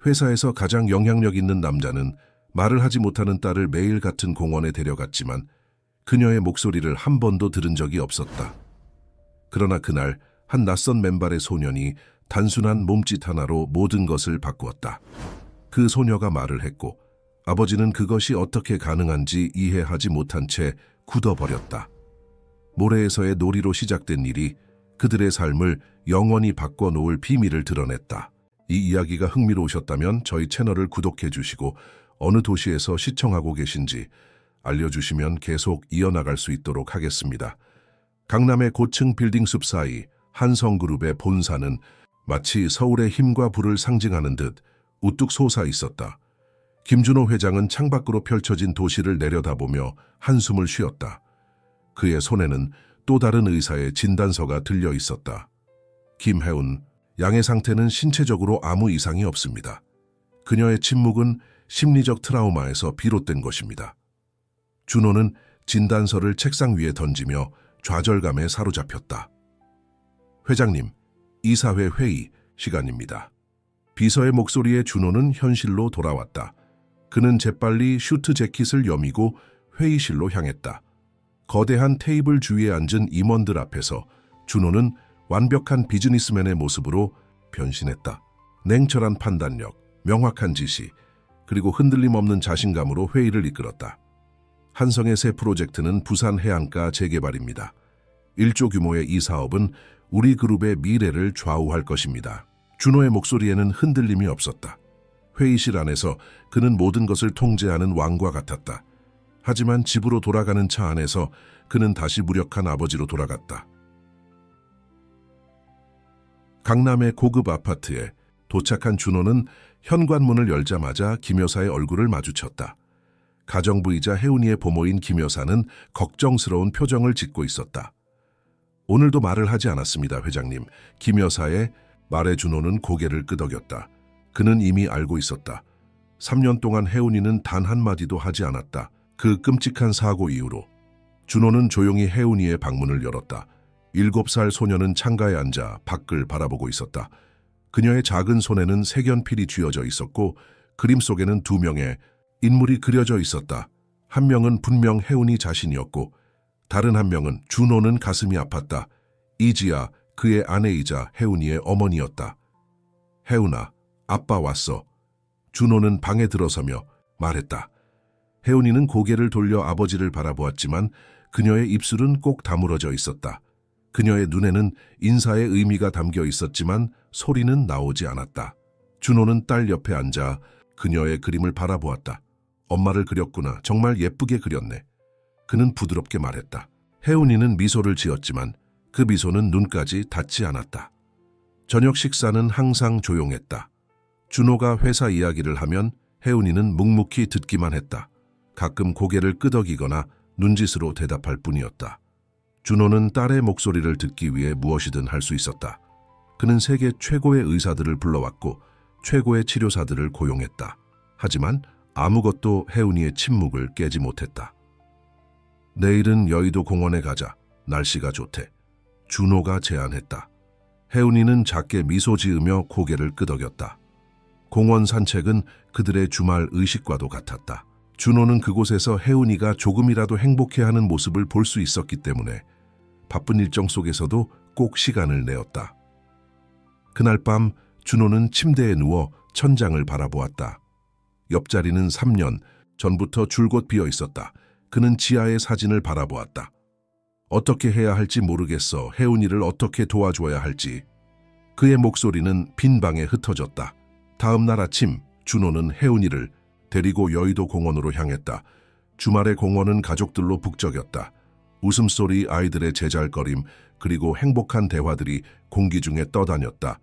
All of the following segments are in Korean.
회사에서 가장 영향력 있는 남자는 말을 하지 못하는 딸을 매일 같은 공원에 데려갔지만 그녀의 목소리를 한 번도 들은 적이 없었다. 그러나 그날 한 낯선 맨발의 소년이 단순한 몸짓 하나로 모든 것을 바꾸었다. 그 소녀가 말을 했고 아버지는 그것이 어떻게 가능한지 이해하지 못한 채 굳어버렸다. 모래에서의 놀이로 시작된 일이 그들의 삶을 영원히 바꿔놓을 비밀을 드러냈다. 이 이야기가 흥미로우셨다면 저희 채널을 구독해 주시고 어느 도시에서 시청하고 계신지 알려주시면 계속 이어나갈 수 있도록 하겠습니다. 강남의 고층 빌딩 숲 사이 한성그룹의 본사는 마치 서울의 힘과 부를 상징하는 듯 우뚝 솟아 있었다. 김준호 회장은 창밖으로 펼쳐진 도시를 내려다보며 한숨을 쉬었다. 그의 손에는 또 다른 의사의 진단서가 들려 있었다. 김혜운 양의 상태는 신체적으로 아무 이상이 없습니다. 그녀의 침묵은 심리적 트라우마에서 비롯된 것입니다. 준호는 진단서를 책상 위에 던지며 좌절감에 사로잡혔다. 회장님, 이사회 회의 시간입니다. 비서의 목소리에 준호는 현실로 돌아왔다. 그는 재빨리 슈트 재킷을 여미고 회의실로 향했다. 거대한 테이블 주위에 앉은 임원들 앞에서 준호는 완벽한 비즈니스맨의 모습으로 변신했다. 냉철한 판단력, 명확한 지시, 그리고 흔들림 없는 자신감으로 회의를 이끌었다. 한성의 새 프로젝트는 부산 해안가 재개발입니다. 1조 규모의 이 사업은 우리 그룹의 미래를 좌우할 것입니다. 준호의 목소리에는 흔들림이 없었다. 회의실 안에서 그는 모든 것을 통제하는 왕과 같았다. 하지만 집으로 돌아가는 차 안에서 그는 다시 무력한 아버지로 돌아갔다. 강남의 고급 아파트에 도착한 준호는 현관문을 열자마자 김 여사의 얼굴을 마주쳤다. 가정부이자 혜운이의 보모인 김 여사는 걱정스러운 표정을 짓고 있었다. 오늘도 말을 하지 않았습니다, 회장님. 김 여사의 말에 준호는 고개를 끄덕였다. 그는 이미 알고 있었다. 3년 동안 혜운이는 단 한마디도 하지 않았다. 그 끔찍한 사고 이후로. 준호는 조용히 혜운이의 방문을 열었다. 7살 소녀는 창가에 앉아 밖을 바라보고 있었다. 그녀의 작은 손에는 색연필이 쥐어져 있었고 그림 속에는 2명의 인물이 그려져 있었다. 한 명은 분명 혜운이 자신이었고 다른 한 명은 준호는 가슴이 아팠다. 이지아, 그의 아내이자 혜운이의 어머니였다. 혜운아, 아빠 왔어. 준호는 방에 들어서며 말했다. 혜운이는 고개를 돌려 아버지를 바라보았지만 그녀의 입술은 꼭 다물어져 있었다. 그녀의 눈에는 인사의 의미가 담겨 있었지만 소리는 나오지 않았다. 준호는 딸 옆에 앉아 그녀의 그림을 바라보았다. 엄마를 그렸구나. 정말 예쁘게 그렸네. 그는 부드럽게 말했다. 혜운이는 미소를 지었지만 그 미소는 눈까지 닿지 않았다. 저녁 식사는 항상 조용했다. 준호가 회사 이야기를 하면 혜운이는 묵묵히 듣기만 했다. 가끔 고개를 끄덕이거나 눈짓으로 대답할 뿐이었다. 준호는 딸의 목소리를 듣기 위해 무엇이든 할 수 있었다. 그는 세계 최고의 의사들을 불러왔고 최고의 치료사들을 고용했다. 하지만 아무것도 혜운이의 침묵을 깨지 못했다. 내일은 여의도 공원에 가자. 날씨가 좋대. 준호가 제안했다. 혜운이는 작게 미소 지으며 고개를 끄덕였다. 공원 산책은 그들의 주말 의식과도 같았다. 준호는 그곳에서 혜운이가 조금이라도 행복해하는 모습을 볼 수 있었기 때문에 바쁜 일정 속에서도 꼭 시간을 내었다. 그날 밤 준호는 침대에 누워 천장을 바라보았다. 옆자리는 3년 전부터 줄곧 비어 있었다. 그는 지아의 사진을 바라보았다. 어떻게 해야 할지 모르겠어. 혜운이를 어떻게 도와줘야 할지. 그의 목소리는 빈 방에 흩어졌다. 다음 날 아침 준호는 혜운이를 데리고 여의도 공원으로 향했다. 주말의 공원은 가족들로 북적였다. 웃음소리, 아이들의 제잘거림, 그리고 행복한 대화들이 공기 중에 떠다녔다.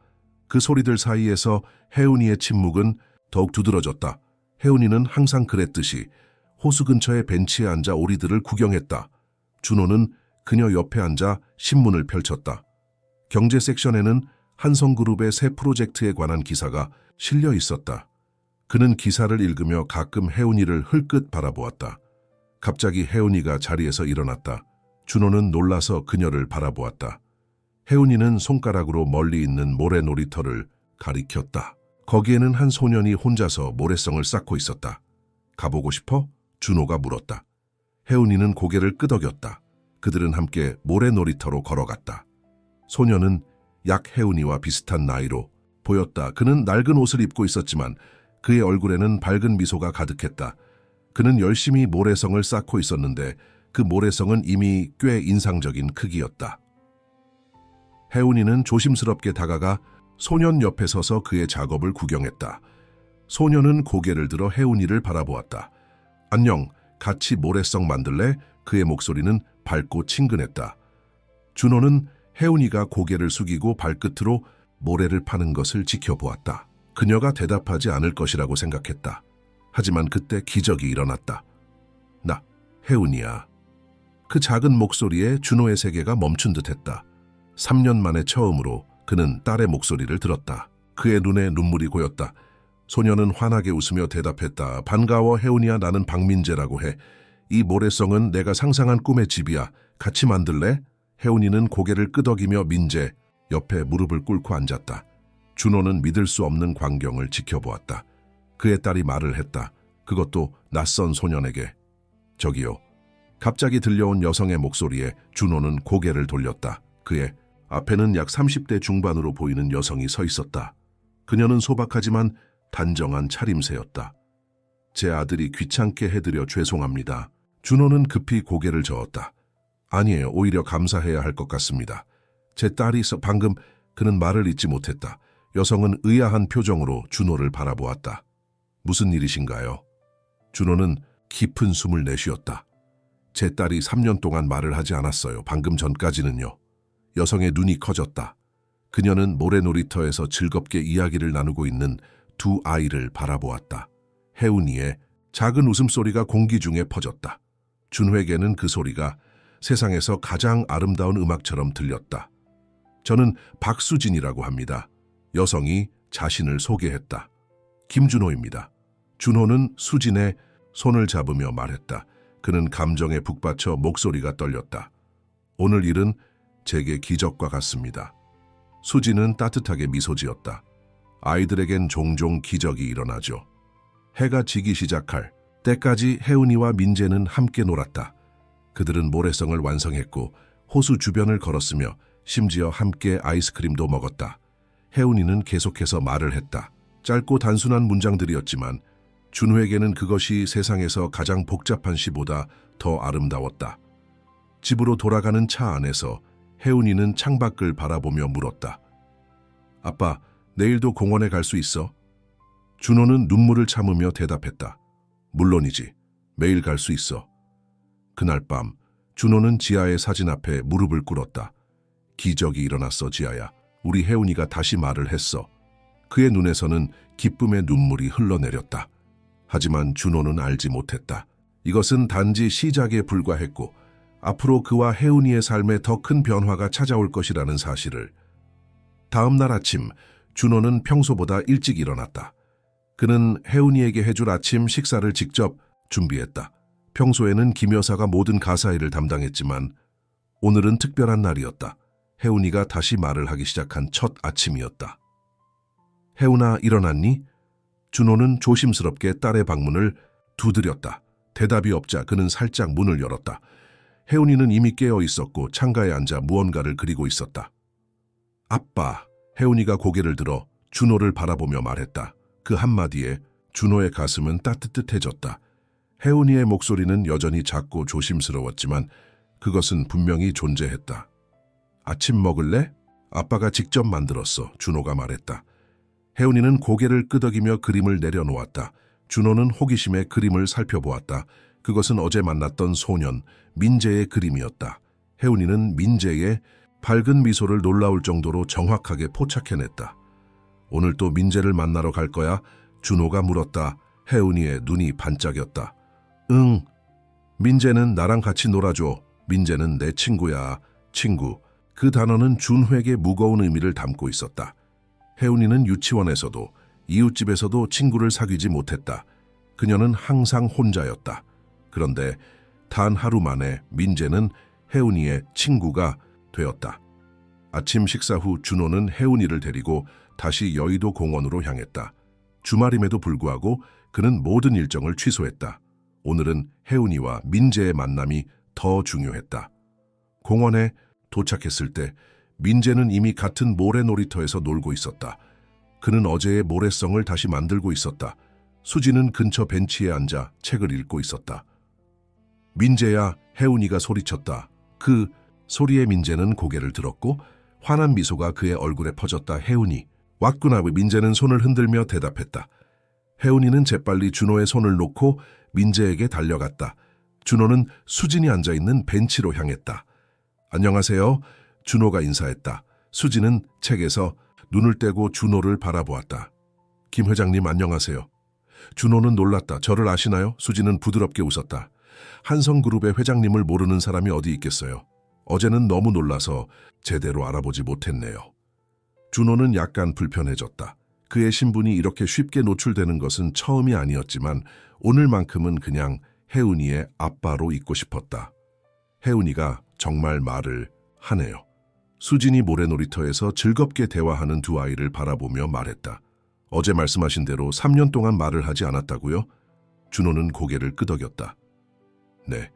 그 소리들 사이에서 혜운이의 침묵은 더욱 두드러졌다. 혜운이는 항상 그랬듯이 호수 근처의 벤치에 앉아 오리들을 구경했다. 준호는 그녀 옆에 앉아 신문을 펼쳤다. 경제 섹션에는 한성그룹의 새 프로젝트에 관한 기사가 실려 있었다. 그는 기사를 읽으며 가끔 혜운이를 흘끗 바라보았다. 갑자기 혜운이가 자리에서 일어났다. 준호는 놀라서 그녀를 바라보았다. 혜운이는 손가락으로 멀리 있는 모래 놀이터를 가리켰다. 거기에는 한 소년이 혼자서 모래성을 쌓고 있었다. 가보고 싶어? 준호가 물었다. 혜운이는 고개를 끄덕였다. 그들은 함께 모래놀이터로 걸어갔다. 소년은 약 혜운이와 비슷한 나이로 보였다. 그는 낡은 옷을 입고 있었지만 그의 얼굴에는 밝은 미소가 가득했다. 그는 열심히 모래성을 쌓고 있었는데 그 모래성은 이미 꽤 인상적인 크기였다. 혜운이는 조심스럽게 다가가 소년 옆에 서서 그의 작업을 구경했다. 소년은 고개를 들어 혜운이를 바라보았다. 안녕, 같이 모래성 만들래? 그의 목소리는 밝고 친근했다. 준호는 혜운이가 고개를 숙이고 발끝으로 모래를 파는 것을 지켜보았다. 그녀가 대답하지 않을 것이라고 생각했다. 하지만 그때 기적이 일어났다. 나, 혜운이야. 그 작은 목소리에 준호의 세계가 멈춘 듯했다. 3년 만에 처음으로 그는 딸의 목소리를 들었다. 그의 눈에 눈물이 고였다. 소녀는 환하게 웃으며 대답했다. 반가워 혜운이야. 나는 박민재라고 해. 이 모래성은 내가 상상한 꿈의 집이야. 같이 만들래? 혜운이는 고개를 끄덕이며 민재 옆에 무릎을 꿇고 앉았다. 준호는 믿을 수 없는 광경을 지켜보았다. 그의 딸이 말을 했다. 그것도 낯선 소년에게. 저기요. 갑자기 들려온 여성의 목소리에 준호는 고개를 돌렸다. 그의 앞에는 약 30대 중반으로 보이는 여성이 서 있었다. 그녀는 소박하지만 단정한 차림새였다. 제 아들이 귀찮게 해드려 죄송합니다. 준호는 급히 고개를 저었다. 아니에요. 오히려 감사해야 할 것 같습니다. 제 딸이 방금 그는 말을 잇지 못했다. 여성은 의아한 표정으로 준호를 바라보았다. 무슨 일이신가요? 준호는 깊은 숨을 내쉬었다. 제 딸이 3년 동안 말을 하지 않았어요. 방금 전까지는요. 여성의 눈이 커졌다. 그녀는 모래놀이터에서 즐겁게 이야기를 나누고 있는 두 아이를 바라보았다. 혜운이의 작은 웃음소리가 공기 중에 퍼졌다. 준호에게는 그 소리가 세상에서 가장 아름다운 음악처럼 들렸다. 저는 박수진이라고 합니다. 여성이 자신을 소개했다. 김준호입니다. 준호는 수진의 손을 잡으며 말했다. 그는 감정에 북받쳐 목소리가 떨렸다. 오늘 일은 제게 기적과 같습니다. 수진은 따뜻하게 미소 지었다. 아이들에겐 종종 기적이 일어나죠. 해가 지기 시작할 때까지 혜운이와 민재는 함께 놀았다. 그들은 모래성을 완성했고 호수 주변을 걸었으며 심지어 함께 아이스크림도 먹었다. 혜운이는 계속해서 말을 했다. 짧고 단순한 문장들이었지만 준호에게는 그것이 세상에서 가장 복잡한 시보다 더 아름다웠다. 집으로 돌아가는 차 안에서 혜운이는 창밖을 바라보며 물었다. 아빠, 내일도 공원에 갈 수 있어? 준호는 눈물을 참으며 대답했다. 물론이지. 매일 갈 수 있어. 그날 밤 준호는 지아의 사진 앞에 무릎을 꿇었다. 기적이 일어났어, 지아야. 우리 혜운이가 다시 말을 했어. 그의 눈에서는 기쁨의 눈물이 흘러내렸다. 하지만 준호는 알지 못했다. 이것은 단지 시작에 불과했고 앞으로 그와 혜운이의 삶에 더 큰 변화가 찾아올 것이라는 사실을. 다음 날 아침 준호는 평소보다 일찍 일어났다. 그는 혜운이에게 해줄 아침 식사를 직접 준비했다. 평소에는 김 여사가 모든 가사일을 담당했지만 오늘은 특별한 날이었다. 혜운이가 다시 말을 하기 시작한 첫 아침이었다. 혜운아, 일어났니? 준호는 조심스럽게 딸의 방문을 두드렸다. 대답이 없자 그는 살짝 문을 열었다. 혜운이는 이미 깨어 있었고 창가에 앉아 무언가를 그리고 있었다. 아빠, 혜운이가 고개를 들어 준호를 바라보며 말했다. 그 한마디에 준호의 가슴은 따뜻해졌다. 혜운이의 목소리는 여전히 작고 조심스러웠지만 그것은 분명히 존재했다. 아침 먹을래? 아빠가 직접 만들었어. 준호가 말했다. 혜운이는 고개를 끄덕이며 그림을 내려놓았다. 준호는 호기심에 그림을 살펴보았다. 그것은 어제 만났던 소년 민재의 그림이었다. 혜운이는 민재의 밝은 미소를 놀라울 정도로 정확하게 포착해냈다. 오늘 또 민재를 만나러 갈 거야? 준호가 물었다. 혜운이의 눈이 반짝였다. 응. 민재는 나랑 같이 놀아줘. 민재는 내 친구야. 친구. 그 단어는 준호에게 무거운 의미를 담고 있었다. 혜운이는 유치원에서도 이웃집에서도 친구를 사귀지 못했다. 그녀는 항상 혼자였다. 그런데 단 하루 만에 민재는 혜운이의 친구가 되었다. 아침 식사 후 준호는 혜운이를 데리고 다시 여의도 공원으로 향했다. 주말임에도 불구하고 그는 모든 일정을 취소했다. 오늘은 혜운이와 민재의 만남이 더 중요했다. 공원에 도착했을 때 민재는 이미 같은 모래놀이터에서 놀고 있었다. 그는 어제의 모래성을 다시 만들고 있었다. 수지는 근처 벤치에 앉아 책을 읽고 있었다. 민재야, 혜운이가 소리쳤다. 그 소리에 민재는 고개를 들었고 환한 미소가 그의 얼굴에 퍼졌다. 혜운이. 왔구나. 민재는 손을 흔들며 대답했다. 혜운이는 재빨리 준호의 손을 놓고 민재에게 달려갔다. 준호는 수진이 앉아있는 벤치로 향했다. 안녕하세요. 준호가 인사했다. 수진은 책에서 눈을 떼고 준호를 바라보았다. 김 회장님 안녕하세요. 준호는 놀랐다. 저를 아시나요? 수진은 부드럽게 웃었다. 한성그룹의 회장님을 모르는 사람이 어디 있겠어요. 어제는 너무 놀라서 제대로 알아보지 못했네요. 준호는 약간 불편해졌다. 그의 신분이 이렇게 쉽게 노출되는 것은 처음이 아니었지만 오늘만큼은 그냥 혜운이의 아빠로 있고 싶었다. 혜운이가 정말 말을 하네요. 수진이 모래놀이터에서 즐겁게 대화하는 두 아이를 바라보며 말했다. 어제 말씀하신 대로 3년 동안 말을 하지 않았다고요? 준호는 고개를 끄덕였다. 네,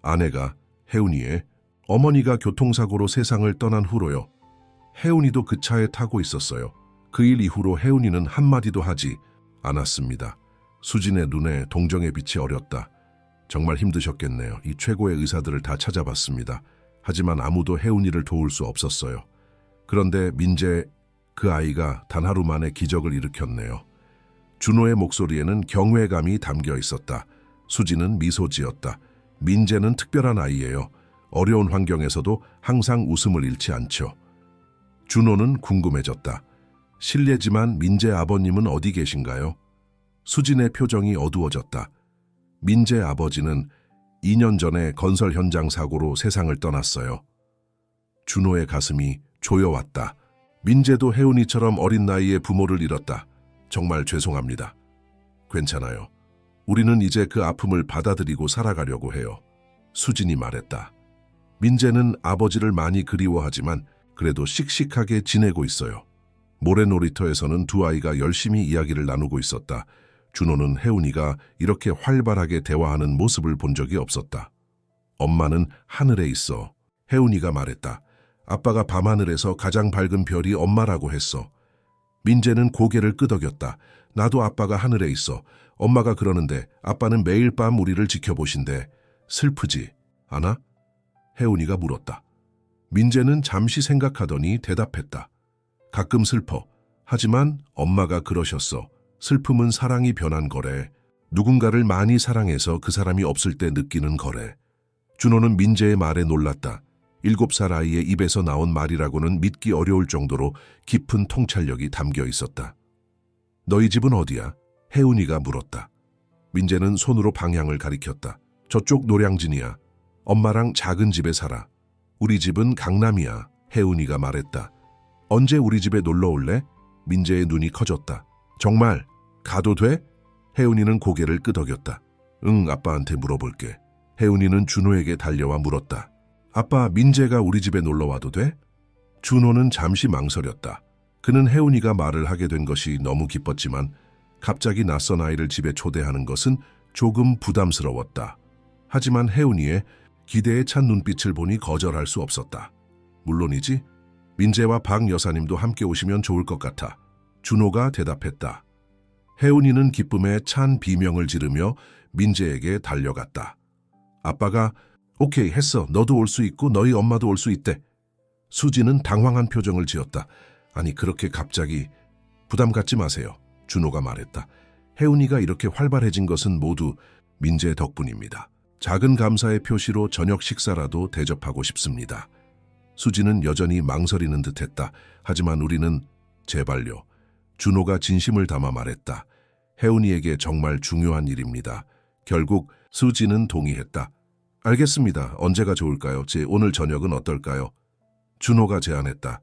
아내가 혜운이의 어머니가 교통사고로 세상을 떠난 후로요. 혜운이도 그 차에 타고 있었어요. 그 일 이후로 혜운이는 한마디도 하지 않았습니다. 수진의 눈에 동정의 빛이 어렸다. 정말 힘드셨겠네요. 이 최고의 의사들을 다 찾아봤습니다. 하지만 아무도 혜운이를 도울 수 없었어요. 그런데 민재, 그 아이가 단 하루 만에 기적을 일으켰네요. 준호의 목소리에는 경외감이 담겨 있었다. 수진은 미소 지었다. 민재는 특별한 아이예요. 어려운 환경에서도 항상 웃음을 잃지 않죠. 준호는 궁금해졌다. 실례지만 민재 아버님은 어디 계신가요? 수진의 표정이 어두워졌다. 민재 아버지는 2년 전에 건설 현장 사고로 세상을 떠났어요. 준호의 가슴이 조여왔다. 민재도 혜운이처럼 어린 나이에 부모를 잃었다. 정말 죄송합니다. 괜찮아요. 우리는 이제 그 아픔을 받아들이고 살아가려고 해요. 수진이 말했다. 민재는 아버지를 많이 그리워하지만 그래도 씩씩하게 지내고 있어요. 모래놀이터에서는 두 아이가 열심히 이야기를 나누고 있었다. 준호는 혜운이가 이렇게 활발하게 대화하는 모습을 본 적이 없었다. 엄마는 하늘에 있어. 혜운이가 말했다. 아빠가 밤하늘에서 가장 밝은 별이 엄마라고 했어. 민재는 고개를 끄덕였다. 나도 아빠가 하늘에 있어. 엄마가 그러는데 아빠는 매일 밤 우리를 지켜보신대. 슬프지 않아? 혜운이가 물었다. 민재는 잠시 생각하더니 대답했다. 가끔 슬퍼. 하지만 엄마가 그러셨어. 슬픔은 사랑이 변한 거래. 누군가를 많이 사랑해서 그 사람이 없을 때 느끼는 거래. 준호는 민재의 말에 놀랐다. 7살 아이의 입에서 나온 말이라고는 믿기 어려울 정도로 깊은 통찰력이 담겨 있었다. 너희 집은 어디야? 혜운이가 물었다. 민재는 손으로 방향을 가리켰다. 저쪽 노량진이야. 엄마랑 작은 집에 살아. 우리 집은 강남이야. 혜운이가 말했다. 언제 우리 집에 놀러 올래? 민재의 눈이 커졌다. 정말? 가도 돼? 혜운이는 고개를 끄덕였다. 응, 아빠한테 물어볼게. 혜운이는 준호에게 달려와 물었다. 아빠, 민재가 우리 집에 놀러 와도 돼? 준호는 잠시 망설였다. 그는 혜운이가 말을 하게 된 것이 너무 기뻤지만 갑자기 낯선 아이를 집에 초대하는 것은 조금 부담스러웠다. 하지만 혜운이의 기대에 찬 눈빛을 보니 거절할 수 없었다. 물론이지. 민재와 박 여사님도 함께 오시면 좋을 것 같아. 준호가 대답했다. 혜운이는 기쁨에 찬 비명을 지르며 민재에게 달려갔다. 아빠가 오케이 했어. 너도 올 수 있고 너희 엄마도 올 수 있대. 수지는 당황한 표정을 지었다. 아니 그렇게 갑자기. 부담 갖지 마세요. 준호가 말했다. 혜운이가 이렇게 활발해진 것은 모두 민재 덕분입니다. 작은 감사의 표시로 저녁 식사라도 대접하고 싶습니다. 수지는 여전히 망설이는 듯했다. 하지만 우리는 제발요. 준호가 진심을 담아 말했다. 혜운이에게 정말 중요한 일입니다. 결국 수지는 동의했다. 알겠습니다. 언제가 좋을까요? 오늘 저녁은 어떨까요? 준호가 제안했다.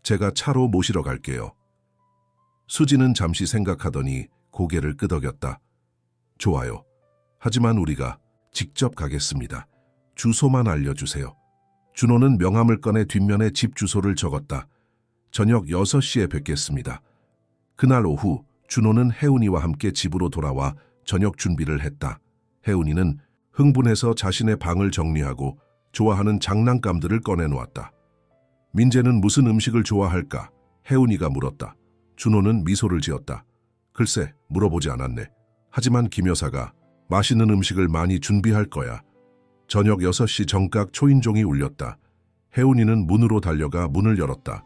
제가 차로 모시러 갈게요. 수지는 잠시 생각하더니 고개를 끄덕였다. 좋아요. 하지만 우리가 직접 가겠습니다. 주소만 알려주세요. 준호는 명함을 꺼내 뒷면에 집 주소를 적었다. 저녁 6시에 뵙겠습니다. 그날 오후 준호는 혜운이와 함께 집으로 돌아와 저녁 준비를 했다. 혜운이는 흥분해서 자신의 방을 정리하고 좋아하는 장난감들을 꺼내놓았다. 민재는 무슨 음식을 좋아할까? 혜운이가 물었다. 준호는 미소를 지었다. 글쎄, 물어보지 않았네. 하지만 김 여사가 맛있는 음식을 많이 준비할 거야. 저녁 6시 정각 초인종이 울렸다. 혜운이는 문으로 달려가 문을 열었다.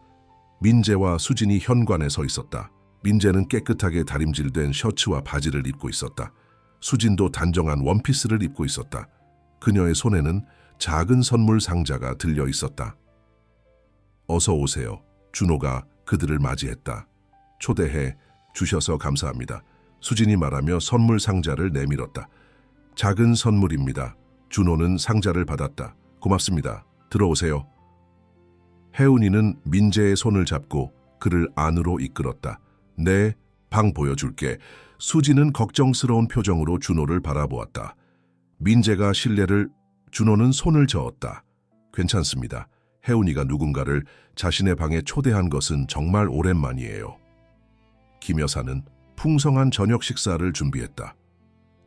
민재와 수진이 현관에 서 있었다. 민재는 깨끗하게 다림질된 셔츠와 바지를 입고 있었다. 수진도 단정한 원피스를 입고 있었다. 그녀의 손에는 작은 선물 상자가 들려 있었다. 어서 오세요. 준호가 그들을 맞이했다. 초대해 주셔서 감사합니다. 수진이 말하며 선물 상자를 내밀었다. 작은 선물입니다. 준호는 상자를 받았다. 고맙습니다. 들어오세요. 혜운이는 민재의 손을 잡고 그를 안으로 이끌었다. 네, 방 보여줄게. 수진은 걱정스러운 표정으로 준호를 바라보았다. 민재가 실례를, 준호는 손을 저었다. 괜찮습니다. 혜운이가 누군가를 자신의 방에 초대한 것은 정말 오랜만이에요. 김 여사는 풍성한 저녁 식사를 준비했다.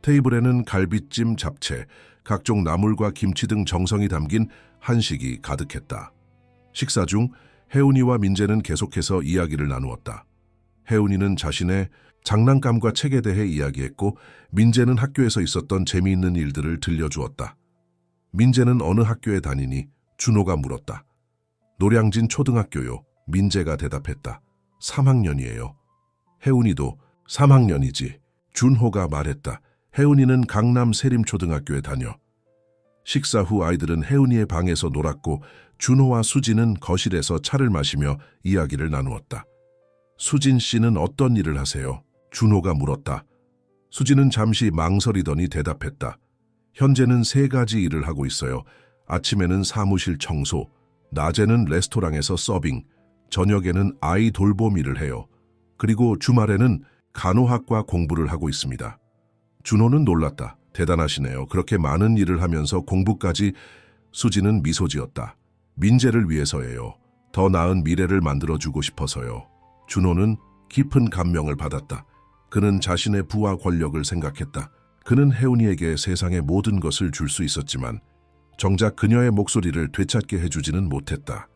테이블에는 갈비찜, 잡채, 각종 나물과 김치 등 정성이 담긴 한식이 가득했다. 식사 중 혜운이와 민재는 계속해서 이야기를 나누었다. 혜운이는 자신의 장난감과 책에 대해 이야기했고 민재는 학교에서 있었던 재미있는 일들을 들려주었다. 민재는 어느 학교에 다니니? 준호가 물었다. 노량진 초등학교요. 민재가 대답했다. 3학년이에요. 혜운이도 3학년이지. 준호가 말했다. 혜운이는 강남 세림초등학교에 다녀. 식사 후 아이들은 혜운이의 방에서 놀았고 준호와 수진은 거실에서 차를 마시며 이야기를 나누었다. 수진 씨는 어떤 일을 하세요? 준호가 물었다. 수진은 잠시 망설이더니 대답했다. 현재는 3가지 일을 하고 있어요. 아침에는 사무실 청소, 낮에는 레스토랑에서 서빙, 저녁에는 아이 돌봄 일을 해요. 그리고 주말에는 간호학과 공부를 하고 있습니다. 준호는 놀랐다. 대단하시네요. 그렇게 많은 일을 하면서 공부까지. 수진은 미소 지었다. 민재를 위해서예요. 더 나은 미래를 만들어주고 싶어서요. 준호는 깊은 감명을 받았다. 그는 자신의 부와 권력을 생각했다. 그는 혜운이에게 세상의 모든 것을 줄 수 있었지만 정작 그녀의 목소리를 되찾게 해주지는 못했다.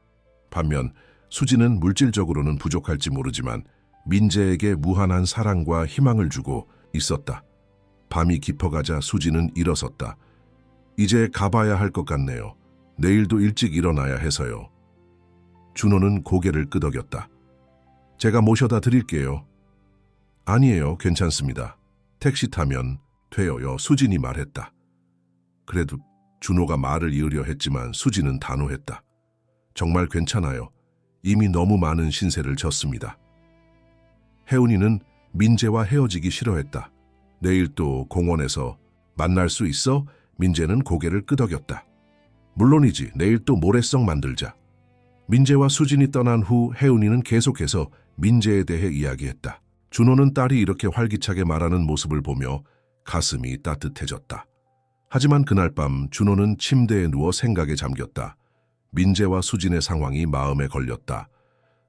반면 수진은 물질적으로는 부족할지 모르지만 민재에게 무한한 사랑과 희망을 주고 있었다. 밤이 깊어가자 수진은 일어섰다. 이제 가봐야 할 것 같네요. 내일도 일찍 일어나야 해서요. 준호는 고개를 끄덕였다. 제가 모셔다 드릴게요. 아니에요. 괜찮습니다. 택시 타면 돼요. 수진이 말했다. 그래도 준호가 말을 이으려 했지만 수진은 단호했다. 정말 괜찮아요. 이미 너무 많은 신세를 졌습니다. 혜운이는 민재와 헤어지기 싫어했다. 내일 또 공원에서 만날 수 있어? 민재는 고개를 끄덕였다. 물론이지. 내일 또 모래성 만들자. 민재와 수진이 떠난 후 혜운이는 계속해서 민재에 대해 이야기했다. 준호는 딸이 이렇게 활기차게 말하는 모습을 보며 가슴이 따뜻해졌다. 하지만 그날 밤 준호는 침대에 누워 생각에 잠겼다. 민재와 수진의 상황이 마음에 걸렸다.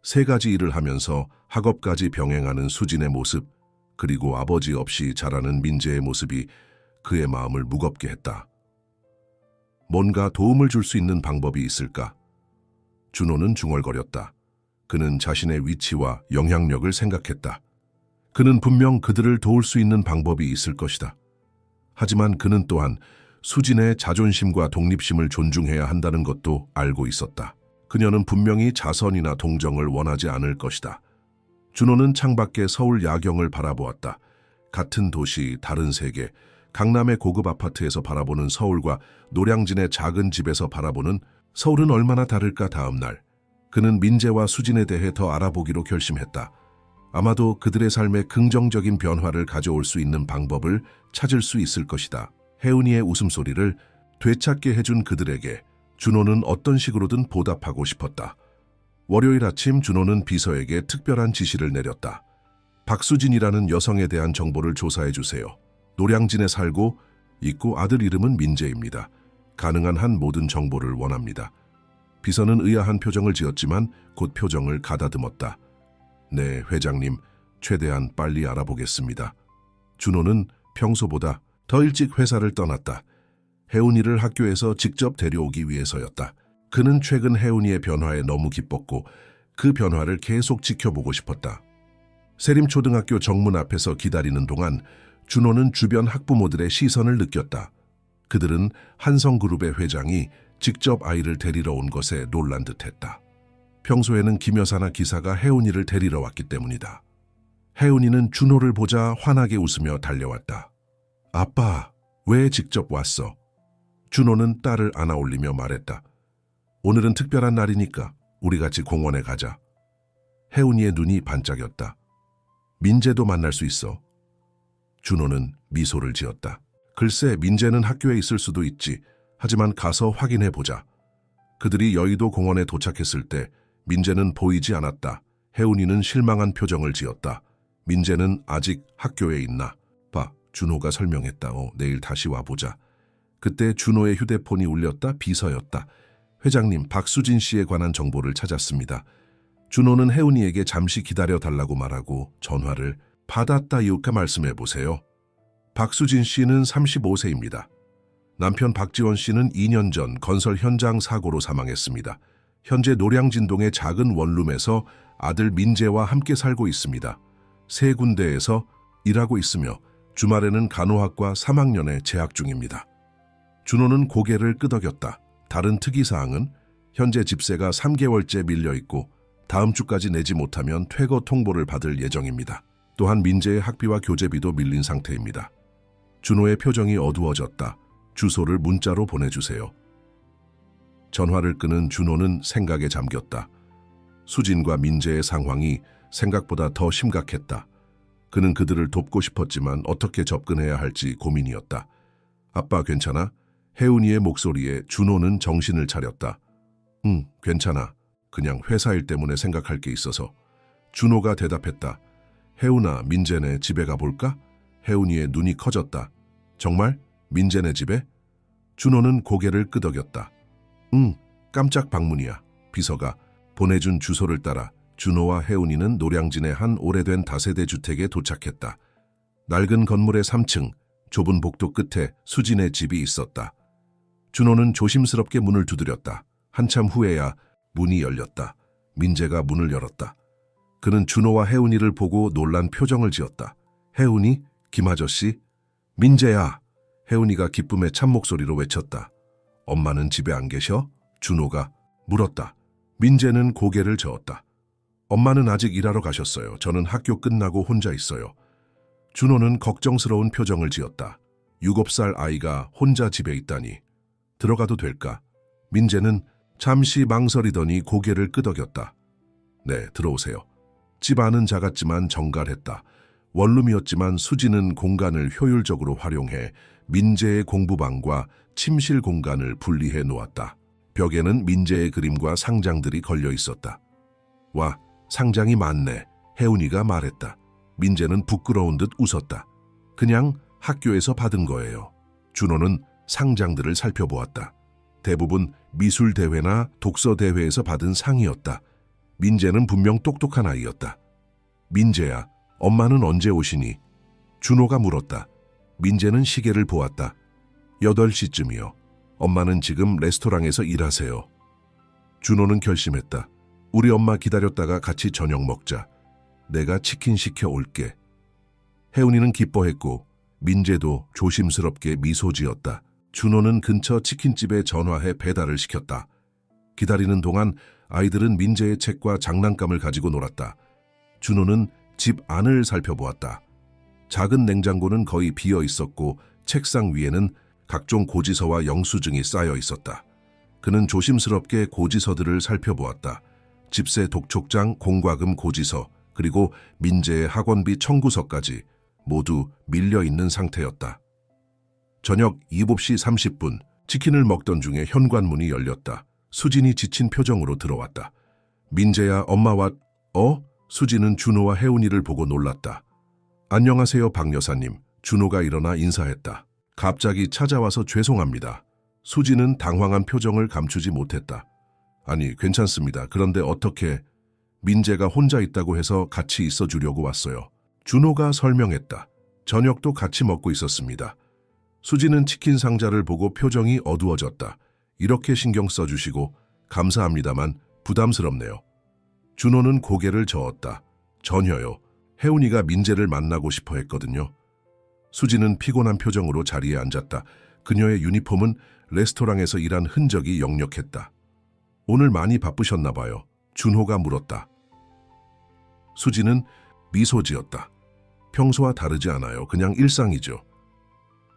3가지 일을 하면서 학업까지 병행하는 수진의 모습, 그리고 아버지 없이 자라는 민재의 모습이 그의 마음을 무겁게 했다. 뭔가 도움을 줄 수 있는 방법이 있을까? 준호는 중얼거렸다. 그는 자신의 위치와 영향력을 생각했다. 그는 분명 그들을 도울 수 있는 방법이 있을 것이다. 하지만 그는 또한 수진의 자존심과 독립심을 존중해야 한다는 것도 알고 있었다. 그녀는 분명히 자선이나 동정을 원하지 않을 것이다. 준호는 창밖에 서울 야경을 바라보았다. 같은 도시, 다른 세계, 강남의 고급 아파트에서 바라보는 서울과 노량진의 작은 집에서 바라보는 서울은 얼마나 다를까. 다음 날, 그는 민재와 수진에 대해 더 알아보기로 결심했다. 아마도 그들의 삶에 긍정적인 변화를 가져올 수 있는 방법을 찾을 수 있을 것이다. 혜운이의 웃음소리를 되찾게 해준 그들에게 준호는 어떤 식으로든 보답하고 싶었다. 월요일 아침 준호는 비서에게 특별한 지시를 내렸다. 박수진이라는 여성에 대한 정보를 조사해 주세요. 노량진에 살고 있고 아들 이름은 민재입니다. 가능한 한 모든 정보를 원합니다. 비서는 의아한 표정을 지었지만 곧 표정을 가다듬었다. 네, 회장님. 최대한 빨리 알아보겠습니다. 준호는 평소보다 더 일찍 회사를 떠났다. 혜운이를 학교에서 직접 데려오기 위해서였다. 그는 최근 혜운이의 변화에 너무 기뻤고 그 변화를 계속 지켜보고 싶었다. 세림초등학교 정문 앞에서 기다리는 동안 준호는 주변 학부모들의 시선을 느꼈다. 그들은 한성그룹의 회장이 직접 아이를 데리러 온 것에 놀란 듯했다. 평소에는 김 여사나 기사가 혜운이를 데리러 왔기 때문이다. 혜운이는 준호를 보자 환하게 웃으며 달려왔다. 아빠, 왜 직접 왔어? 준호는 딸을 안아 올리며 말했다. 오늘은 특별한 날이니까 우리 같이 공원에 가자. 혜운이의 눈이 반짝였다. 민재도 만날 수 있어. 준호는 미소를 지었다. 글쎄, 민재는 학교에 있을 수도 있지. 하지만 가서 확인해 보자. 그들이 여의도 공원에 도착했을 때 민재는 보이지 않았다. 혜운이는 실망한 표정을 지었다. 민재는 아직 학교에 있나? 봐, 준호가 설명했다. 내일 다시 와보자. 그때 준호의 휴대폰이 울렸다. 비서였다. 회장님, 박수진 씨에 관한 정보를 찾았습니다. 준호는 혜운이에게 잠시 기다려달라고 말하고 전화를 받았다. 이웃과 말씀해보세요. 박수진 씨는 35세입니다. 남편 박지원 씨는 2년 전 건설 현장 사고로 사망했습니다. 현재 노량진동의 작은 원룸에서 아들 민재와 함께 살고 있습니다. 세 군데에서 일하고 있으며 주말에는 간호학과 3학년에 재학 중입니다. 준호는 고개를 끄덕였다. 다른 특이사항은 현재 집세가 3개월째 밀려있고 다음 주까지 내지 못하면 퇴거 통보를 받을 예정입니다. 또한 민재의 학비와 교재비도 밀린 상태입니다. 준호의 표정이 어두워졌다. 주소를 문자로 보내주세요. 전화를 끄는 준호는 생각에 잠겼다. 수진과 민재의 상황이 생각보다 더 심각했다. 그는 그들을 돕고 싶었지만 어떻게 접근해야 할지 고민이었다. 아빠 괜찮아? 혜운이의 목소리에 준호는 정신을 차렸다. 응, 괜찮아. 그냥 회사 일 때문에 생각할 게 있어서. 준호가 대답했다. 혜운아, 민재네 집에 가볼까? 혜운이의 눈이 커졌다. 정말? 민재네 집에? 준호는 고개를 끄덕였다. 응, 깜짝 방문이야. 비서가 보내준 주소를 따라 준호와 혜운이는 노량진의 한 오래된 다세대 주택에 도착했다. 낡은 건물의 3층, 좁은 복도 끝에 수진의 집이 있었다. 준호는 조심스럽게 문을 두드렸다. 한참 후에야 문이 열렸다. 민재가 문을 열었다. 그는 준호와 혜운이를 보고 놀란 표정을 지었다. 혜운이? 김아저씨? 민재야! 혜운이가 기쁨의 참목소리로 외쳤다. 엄마는 집에 안 계셔? 준호가 물었다. 민재는 고개를 저었다. 엄마는 아직 일하러 가셨어요. 저는 학교 끝나고 혼자 있어요. 준호는 걱정스러운 표정을 지었다. 7살 아이가 혼자 집에 있다니. 들어가도 될까? 민재는 잠시 망설이더니 고개를 끄덕였다. 네, 들어오세요. 집 안은 작았지만 정갈했다. 원룸이었지만 수지는 공간을 효율적으로 활용해 민재의 공부방과 침실 공간을 분리해 놓았다. 벽에는 민재의 그림과 상장들이 걸려 있었다. 와, 상장이 많네. 혜운이가 말했다. 민재는 부끄러운 듯 웃었다. 그냥 학교에서 받은 거예요. 준호는 상장들을 살펴보았다. 대부분 미술대회나 독서대회에서 받은 상이었다. 민재는 분명 똑똑한 아이였다. 민재야, 엄마는 언제 오시니? 준호가 물었다. 민재는 시계를 보았다. 8시쯤이요. 엄마는 지금 레스토랑에서 일하세요. 준호는 결심했다. 우리 엄마 기다렸다가 같이 저녁 먹자. 내가 치킨 시켜 올게. 혜운이는 기뻐했고 민재도 조심스럽게 미소 지었다. 준호는 근처 치킨집에 전화해 배달을 시켰다. 기다리는 동안 아이들은 민재의 책과 장난감을 가지고 놀았다. 준호는 집 안을 살펴보았다. 작은 냉장고는 거의 비어 있었고 책상 위에는 각종 고지서와 영수증이 쌓여 있었다. 그는 조심스럽게 고지서들을 살펴보았다. 집세 독촉장, 공과금 고지서, 그리고 민재의 학원비 청구서까지 모두 밀려있는 상태였다. 저녁 7시 30분, 치킨을 먹던 중에 현관문이 열렸다. 수진이 지친 표정으로 들어왔다. 민재야, 엄마 왔... 수진은 준호와 혜운이를 보고 놀랐다. 안녕하세요, 박 여사님. 준호가 일어나 인사했다. 갑자기 찾아와서 죄송합니다. 수진은 당황한 표정을 감추지 못했다. 아니, 괜찮습니다. 그런데 어떻게 민재가 혼자 있다고 해서 같이 있어 주려고 왔어요. 준호가 설명했다. 저녁도 같이 먹고 있었습니다. 수지는 치킨 상자를 보고 표정이 어두워졌다. 이렇게 신경 써주시고 감사합니다만 부담스럽네요. 준호는 고개를 저었다. 전혀요. 혜운이가 민재를 만나고 싶어 했거든요. 수지는 피곤한 표정으로 자리에 앉았다. 그녀의 유니폼은 레스토랑에서 일한 흔적이 역력했다. 오늘 많이 바쁘셨나 봐요. 준호가 물었다. 수지는 미소 지었다. 평소와 다르지 않아요. 그냥 일상이죠.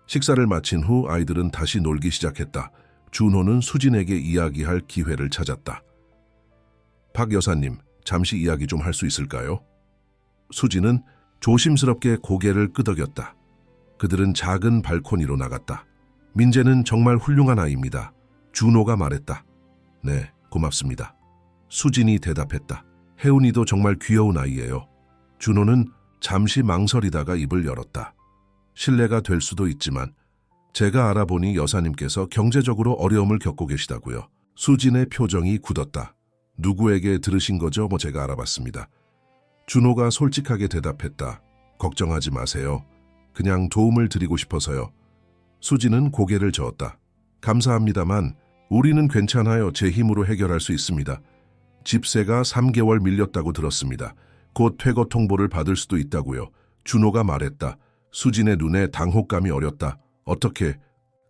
식사를 마친 후 아이들은 다시 놀기 시작했다. 준호는 수진에게 이야기할 기회를 찾았다. 박 여사님, 잠시 이야기 좀 할 수 있을까요? 수지는 조심스럽게 고개를 끄덕였다. 그들은 작은 발코니로 나갔다. 민재는 정말 훌륭한 아이입니다. 준호가 말했다. 네, 고맙습니다. 수진이 대답했다. 혜운이도 정말 귀여운 아이예요. 준호는 잠시 망설이다가 입을 열었다. 실례가 될 수도 있지만 제가 알아보니 여사님께서 경제적으로 어려움을 겪고 계시다고요. 수진의 표정이 굳었다. 누구에게 들으신 거죠? 제가 알아봤습니다. 준호가 솔직하게 대답했다. 걱정하지 마세요. 그냥 도움을 드리고 싶어서요. 수지는 고개를 저었다. 감사합니다만 우리는 괜찮아요. 제 힘으로 해결할 수 있습니다. 집세가 3개월 밀렸다고 들었습니다. 곧 퇴거 통보를 받을 수도 있다고요. 준호가 말했다. 수진의 눈에 당혹감이 어렸다. 어떻게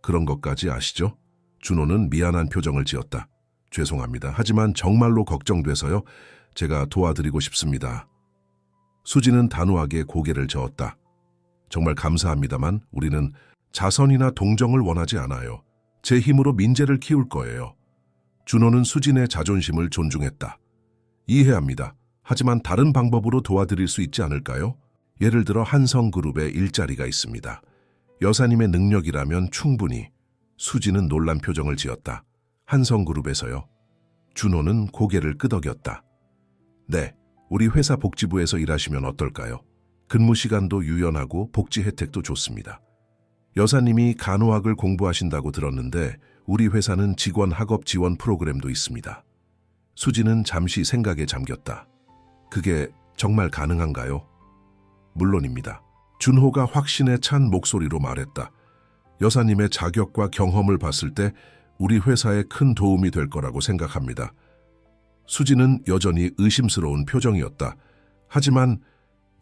그런 것까지 아시죠? 준호는 미안한 표정을 지었다. 죄송합니다. 하지만 정말로 걱정돼서요. 제가 도와드리고 싶습니다. 수지는 단호하게 고개를 저었다. 정말 감사합니다만 우리는 자선이나 동정을 원하지 않아요. 제 힘으로 민재를 키울 거예요. 준호는 수진의 자존심을 존중했다. 이해합니다. 하지만 다른 방법으로 도와드릴 수 있지 않을까요? 예를 들어 한성그룹에 일자리가 있습니다. 여사님의 능력이라면 충분히. 수지는 놀란 표정을 지었다. 한성그룹에서요? 준호는 고개를 끄덕였다. 네, 우리 회사 복지부에서 일하시면 어떨까요? 근무 시간도 유연하고 복지 혜택도 좋습니다. 여사님이 간호학을 공부하신다고 들었는데 우리 회사는 직원 학업 지원 프로그램도 있습니다. 수지는 잠시 생각에 잠겼다. 그게 정말 가능한가요? 물론입니다. 준호가 확신에 찬 목소리로 말했다. 여사님의 자격과 경험을 봤을 때 우리 회사에 큰 도움이 될 거라고 생각합니다. 수지는 여전히 의심스러운 표정이었다. 하지만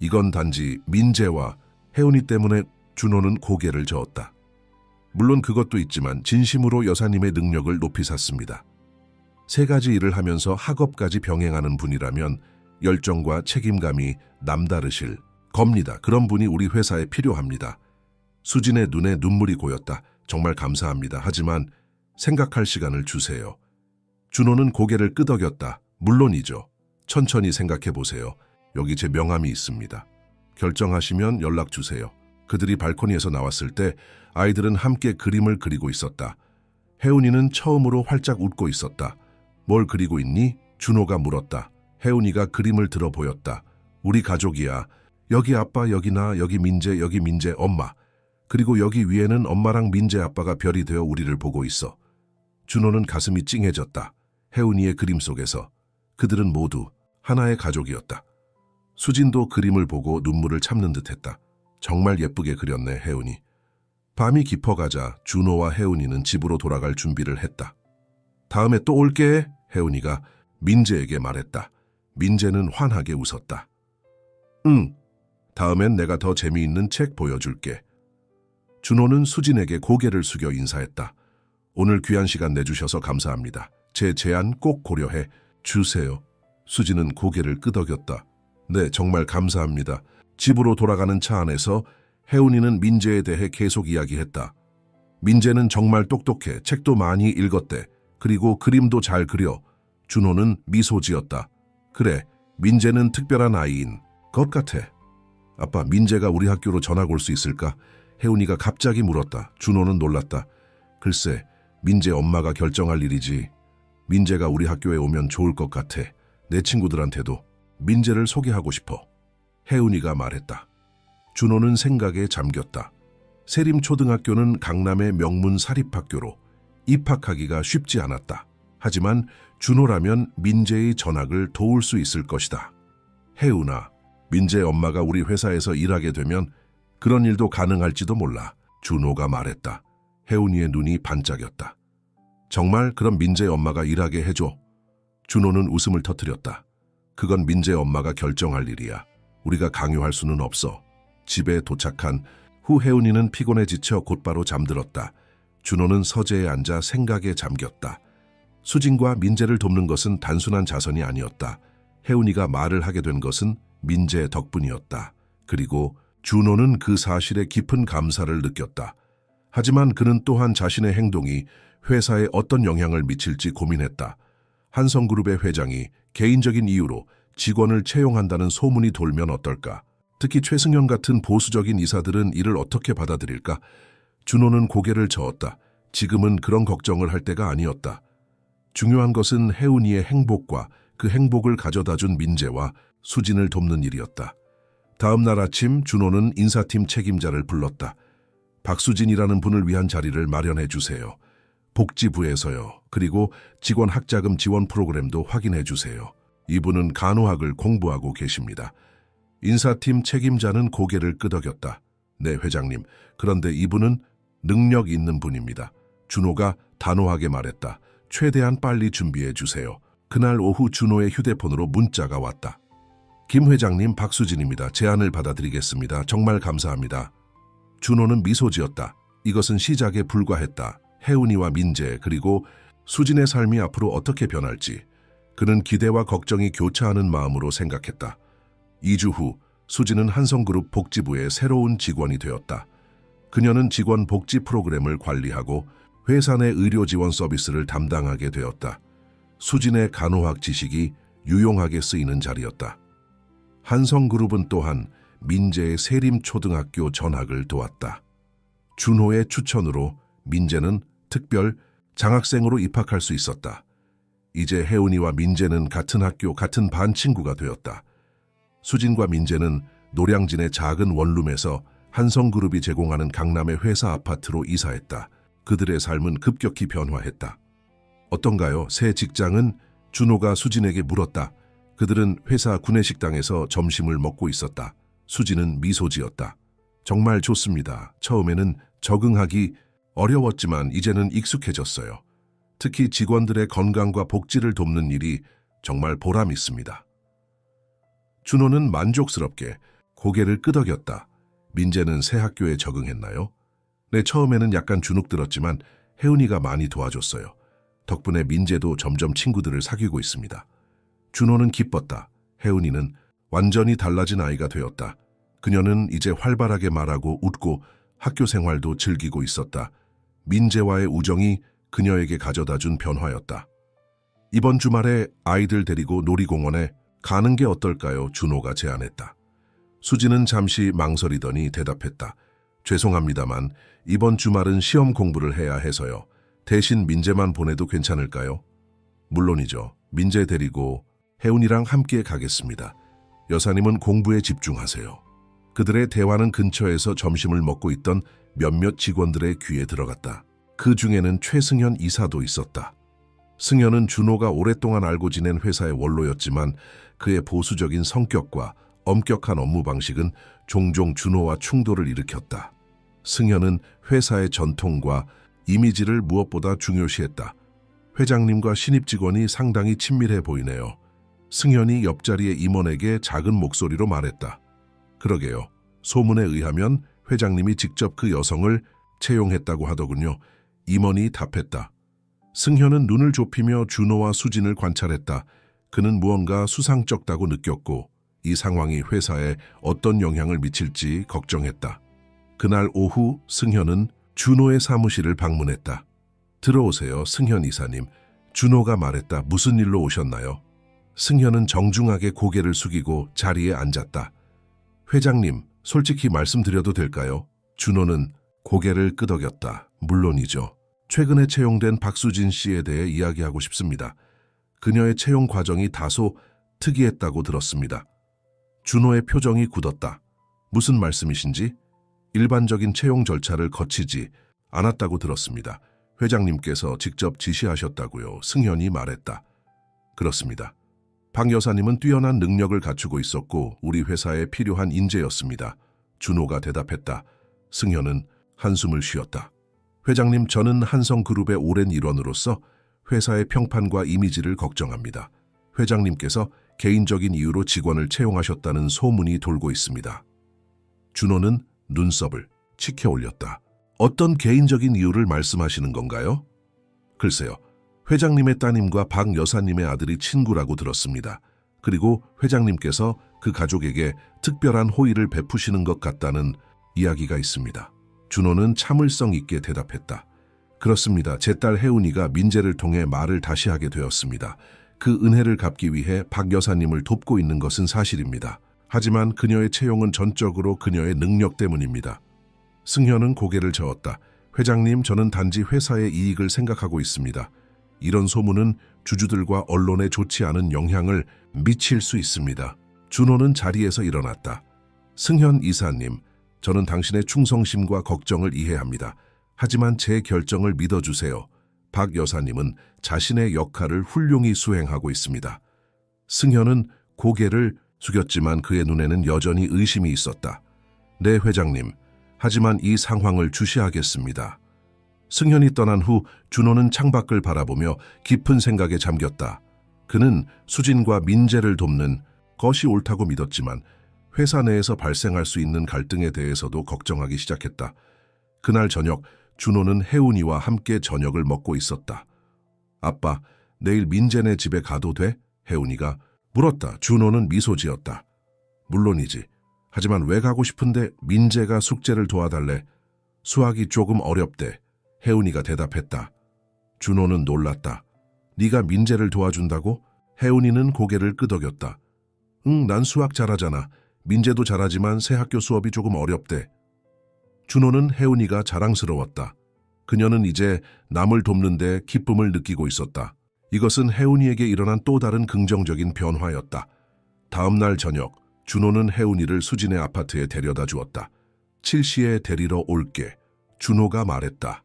이건 단지 민재와 혜운이 때문에 준호는 고개를 저었다. 물론 그것도 있지만 진심으로 여사님의 능력을 높이 샀습니다. 3가지 일을 하면서 학업까지 병행하는 분이라면 열정과 책임감이 남다르실 겁니다. 그런 분이 우리 회사에 필요합니다. 수진의 눈에 눈물이 고였다. 정말 감사합니다. 하지만 생각할 시간을 주세요. 준호는 고개를 끄덕였다. 물론이죠. 천천히 생각해 보세요. 여기 제 명함이 있습니다. 결정하시면 연락 주세요. 그들이 발코니에서 나왔을 때 아이들은 함께 그림을 그리고 있었다. 혜운이는 처음으로 활짝 웃고 있었다. 뭘 그리고 있니? 준호가 물었다. 혜운이가 그림을 들어 보였다. 우리 가족이야. 여기 아빠, 여기 나, 여기 민재 엄마. 그리고 여기 위에는 엄마랑 민재 아빠가 별이 되어 우리를 보고 있어. 준호는 가슴이 찡해졌다. 혜운이의 그림 속에서 그들은 모두 하나의 가족이었다. 수진도 그림을 보고 눈물을 참는 듯했다. 정말 예쁘게 그렸네, 혜운이. 밤이 깊어가자 준호와 혜운이는 집으로 돌아갈 준비를 했다. 다음에 또 올게, 혜운이가 민재에게 말했다. 민재는 환하게 웃었다. 응, 다음엔 내가 더 재미있는 책 보여줄게. 준호는 수진에게 고개를 숙여 인사했다. 오늘 귀한 시간 내주셔서 감사합니다. 제 제안 꼭 고려해 주세요. 수진은 고개를 끄덕였다. 네, 정말 감사합니다. 집으로 돌아가는 차 안에서 혜운이는 민재에 대해 계속 이야기했다. 민재는 정말 똑똑해. 책도 많이 읽었대. 그리고 그림도 잘 그려. 준호는 미소 지었다. 그래, 민재는 특별한 아이인 것 같아. 아빠, 민재가 우리 학교로 전학 올 수 있을까? 혜운이가 갑자기 물었다. 준호는 놀랐다. 글쎄, 민재 엄마가 결정할 일이지. 민재가 우리 학교에 오면 좋을 것 같아. 내 친구들한테도 민재를 소개하고 싶어. 혜운이가 말했다. 준호는 생각에 잠겼다. 세림초등학교는 강남의 명문 사립학교로 입학하기가 쉽지 않았다. 하지만 준호라면 민재의 전학을 도울 수 있을 것이다. 혜은아, 민재 엄마가 우리 회사에서 일하게 되면 그런 일도 가능할지도 몰라. 준호가 말했다. 혜은이의 눈이 반짝였다. 정말 그럼 민재 엄마가 일하게 해줘. 준호는 웃음을 터뜨렸다. 그건 민재 엄마가 결정할 일이야. 우리가 강요할 수는 없어. 집에 도착한 후 혜은이는 피곤해 지쳐 곧바로 잠들었다. 준호는 서재에 앉아 생각에 잠겼다. 수진과 민재를 돕는 것은 단순한 자선이 아니었다. 혜은이가 말을 하게 된 것은 민재 덕분이었다. 그리고 준호는 그 사실에 깊은 감사를 느꼈다. 하지만 그는 또한 자신의 행동이 회사에 어떤 영향을 미칠지 고민했다. 한성그룹의 회장이 개인적인 이유로 직원을 채용한다는 소문이 돌면 어떨까? 특히 최승현 같은 보수적인 이사들은 이를 어떻게 받아들일까? 준호는 고개를 저었다. 지금은 그런 걱정을 할 때가 아니었다. 중요한 것은 혜은이의 행복과 그 행복을 가져다준 민재와 수진을 돕는 일이었다. 다음 날 아침 준호는 인사팀 책임자를 불렀다. 박수진이라는 분을 위한 자리를 마련해 주세요. 복지부에서요. 그리고 직원 학자금 지원 프로그램도 확인해 주세요. 이분은 간호학을 공부하고 계십니다. 인사팀 책임자는 고개를 끄덕였다. 네, 회장님. 그런데 이분은 능력 있는 분입니다. 준호가 단호하게 말했다. 최대한 빨리 준비해 주세요. 그날 오후 준호의 휴대폰으로 문자가 왔다. 김 회장님, 박수진입니다. 제안을 받아들이겠습니다. 정말 감사합니다. 준호는 미소 지었다. 이것은 시작에 불과했다. 혜은이와 민재 그리고 수진의 삶이 앞으로 어떻게 변할지 그는 기대와 걱정이 교차하는 마음으로 생각했다. 2주 후 수진은 한성그룹 복지부의 새로운 직원이 되었다. 그녀는 직원 복지 프로그램을 관리하고 회사 내 의료 지원 서비스를 담당하게 되었다. 수진의 간호학 지식이 유용하게 쓰이는 자리였다. 한성그룹은 또한 민재의 세림초등학교 전학을 도왔다. 준호의 추천으로 민재는 특별 장학생으로 입학할 수 있었다. 이제 혜은이와 민재는 같은 학교, 같은 반 친구가 되었다. 수진과 민재는 노량진의 작은 원룸에서 한성그룹이 제공하는 강남의 회사 아파트로 이사했다. 그들의 삶은 급격히 변화했다. 어떤가요? 새 직장은? 준호가 수진에게 물었다. 그들은 회사 구내식당에서 점심을 먹고 있었다. 수진은 미소 지었다. 정말 좋습니다. 처음에는 적응하기 어려웠지만 이제는 익숙해졌어요. 특히 직원들의 건강과 복지를 돕는 일이 정말 보람 있습니다. 준호는 만족스럽게 고개를 끄덕였다. 민재는 새 학교에 적응했나요? 네, 처음에는 약간 주눅들었지만 혜은이가 많이 도와줬어요. 덕분에 민재도 점점 친구들을 사귀고 있습니다. 준호는 기뻤다. 혜은이는 완전히 달라진 아이가 되었다. 그녀는 이제 활발하게 말하고 웃고 학교 생활도 즐기고 있었다. 민재와의 우정이 그녀에게 가져다준 변화였다. 이번 주말에 아이들 데리고 놀이공원에 가는 게 어떨까요? 준호가 제안했다. 수지는 잠시 망설이더니 대답했다. 죄송합니다만 이번 주말은 시험 공부를 해야 해서요. 대신 민재만 보내도 괜찮을까요? 물론이죠. 민재 데리고 혜은이랑 함께 가겠습니다. 여사님은 공부에 집중하세요. 그들의 대화는 근처에서 점심을 먹고 있던 몇몇 직원들의 귀에 들어갔다. 그 중에는 최승현 이사도 있었다. 승현은 준호가 오랫동안 알고 지낸 회사의 원로였지만 그의 보수적인 성격과 엄격한 업무 방식은 종종 준호와 충돌을 일으켰다. 승현은 회사의 전통과 이미지를 무엇보다 중요시했다. 회장님과 신입 직원이 상당히 친밀해 보이네요. 승현이 옆자리의 임원에게 작은 목소리로 말했다. 그러게요. 소문에 의하면 회장님이 직접 그 여성을 채용했다고 하더군요. 임원이 답했다. 승현은 눈을 좁히며 준호와 수진을 관찰했다. 그는 무언가 수상쩍다고 느꼈고 이 상황이 회사에 어떤 영향을 미칠지 걱정했다. 그날 오후 승현은 준호의 사무실을 방문했다. 들어오세요, 승현 이사님. 준호가 말했다. 무슨 일로 오셨나요? 승현은 정중하게 고개를 숙이고 자리에 앉았다. 회장님, 솔직히 말씀드려도 될까요? 준호는 고개를 끄덕였다. 물론이죠. 최근에 채용된 박수진 씨에 대해 이야기하고 싶습니다. 그녀의 채용 과정이 다소 특이했다고 들었습니다. 준호의 표정이 굳었다. 무슨 말씀이신지? 일반적인 채용 절차를 거치지 않았다고 들었습니다. 회장님께서 직접 지시하셨다고요. 승현이 말했다. 그렇습니다. 박 여사님은 뛰어난 능력을 갖추고 있었고 우리 회사에 필요한 인재였습니다. 준호가 대답했다. 승현은 한숨을 쉬었다. 회장님, 저는 한성그룹의 오랜 일원으로서 회사의 평판과 이미지를 걱정합니다. 회장님께서 개인적인 이유로 직원을 채용하셨다는 소문이 돌고 있습니다. 준호는 눈썹을 치켜 올렸다. 어떤 개인적인 이유를 말씀하시는 건가요? 글쎄요. 회장님의 따님과 박 여사님의 아들이 친구라고 들었습니다. 그리고 회장님께서 그 가족에게 특별한 호의를 베푸시는 것 같다는 이야기가 있습니다. 준호는 참을성 있게 대답했다. 그렇습니다. 제 딸 혜운이가 민재를 통해 말을 다시 하게 되었습니다. 그 은혜를 갚기 위해 박 여사님을 돕고 있는 것은 사실입니다. 하지만 그녀의 채용은 전적으로 그녀의 능력 때문입니다. 승현은 고개를 저었다. 회장님, 저는 단지 회사의 이익을 생각하고 있습니다. 이런 소문은 주주들과 언론에 좋지 않은 영향을 미칠 수 있습니다. 준호는 자리에서 일어났다. 승현 이사님, 저는 당신의 충성심과 걱정을 이해합니다. 하지만 제 결정을 믿어주세요. 박 여사님은 자신의 역할을 훌륭히 수행하고 있습니다. 승현은 고개를 숙였지만 그의 눈에는 여전히 의심이 있었다. 네, 회장님. 하지만 이 상황을 주시하겠습니다. 승현이 떠난 후 준호는 창밖을 바라보며 깊은 생각에 잠겼다. 그는 수진과 민재를 돕는 것이 옳다고 믿었지만 회사 내에서 발생할 수 있는 갈등에 대해서도 걱정하기 시작했다. 그날 저녁 준호는 혜운이와 함께 저녁을 먹고 있었다. 아빠, 내일 민재네 집에 가도 돼? 혜운이가 물었다. 준호는 미소 지었다. 물론이지. 하지만 왜 가고 싶은데? 민재가 숙제를 도와달래. 수학이 조금 어렵대. 혜운이가 대답했다. 준호는 놀랐다. 네가 민재를 도와준다고? 혜운이는 고개를 끄덕였다. 응, 난 수학 잘하잖아. 민재도 잘하지만 새 학교 수업이 조금 어렵대. 준호는 혜운이가 자랑스러웠다. 그녀는 이제 남을 돕는 데 기쁨을 느끼고 있었다. 이것은 혜운이에게 일어난 또 다른 긍정적인 변화였다. 다음 날 저녁, 준호는 혜운이를 수진의 아파트에 데려다 주었다. 7시에 데리러 올게. 준호가 말했다.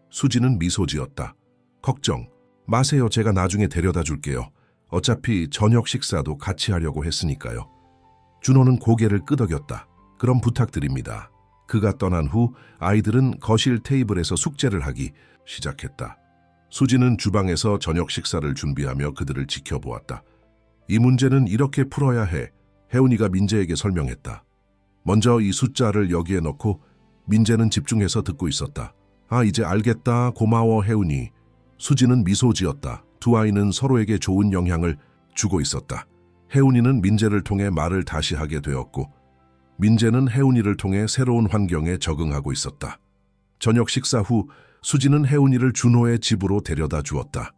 수진은 미소 지었다. 걱정 마세요. 제가 나중에 데려다 줄게요. 어차피 저녁 식사도 같이 하려고 했으니까요. 준호는 고개를 끄덕였다. 그럼 부탁드립니다. 그가 떠난 후 아이들은 거실 테이블에서 숙제를 하기 시작했다. 수진은 주방에서 저녁 식사를 준비하며 그들을 지켜보았다. 이 문제는 이렇게 풀어야 해. 혜운이가 민재에게 설명했다. 먼저 이 숫자를 여기에 넣고. 민재는 집중해서 듣고 있었다. 아, 이제 알겠다. 고마워, 혜운이. 수진은 미소 지었다. 두 아이는 서로에게 좋은 영향을 주고 있었다. 혜운이는 민재를 통해 말을 다시 하게 되었고 민재는 혜운이를 통해 새로운 환경에 적응하고 있었다. 저녁 식사 후 수진은 혜운이를 준호의 집으로 데려다 주었다.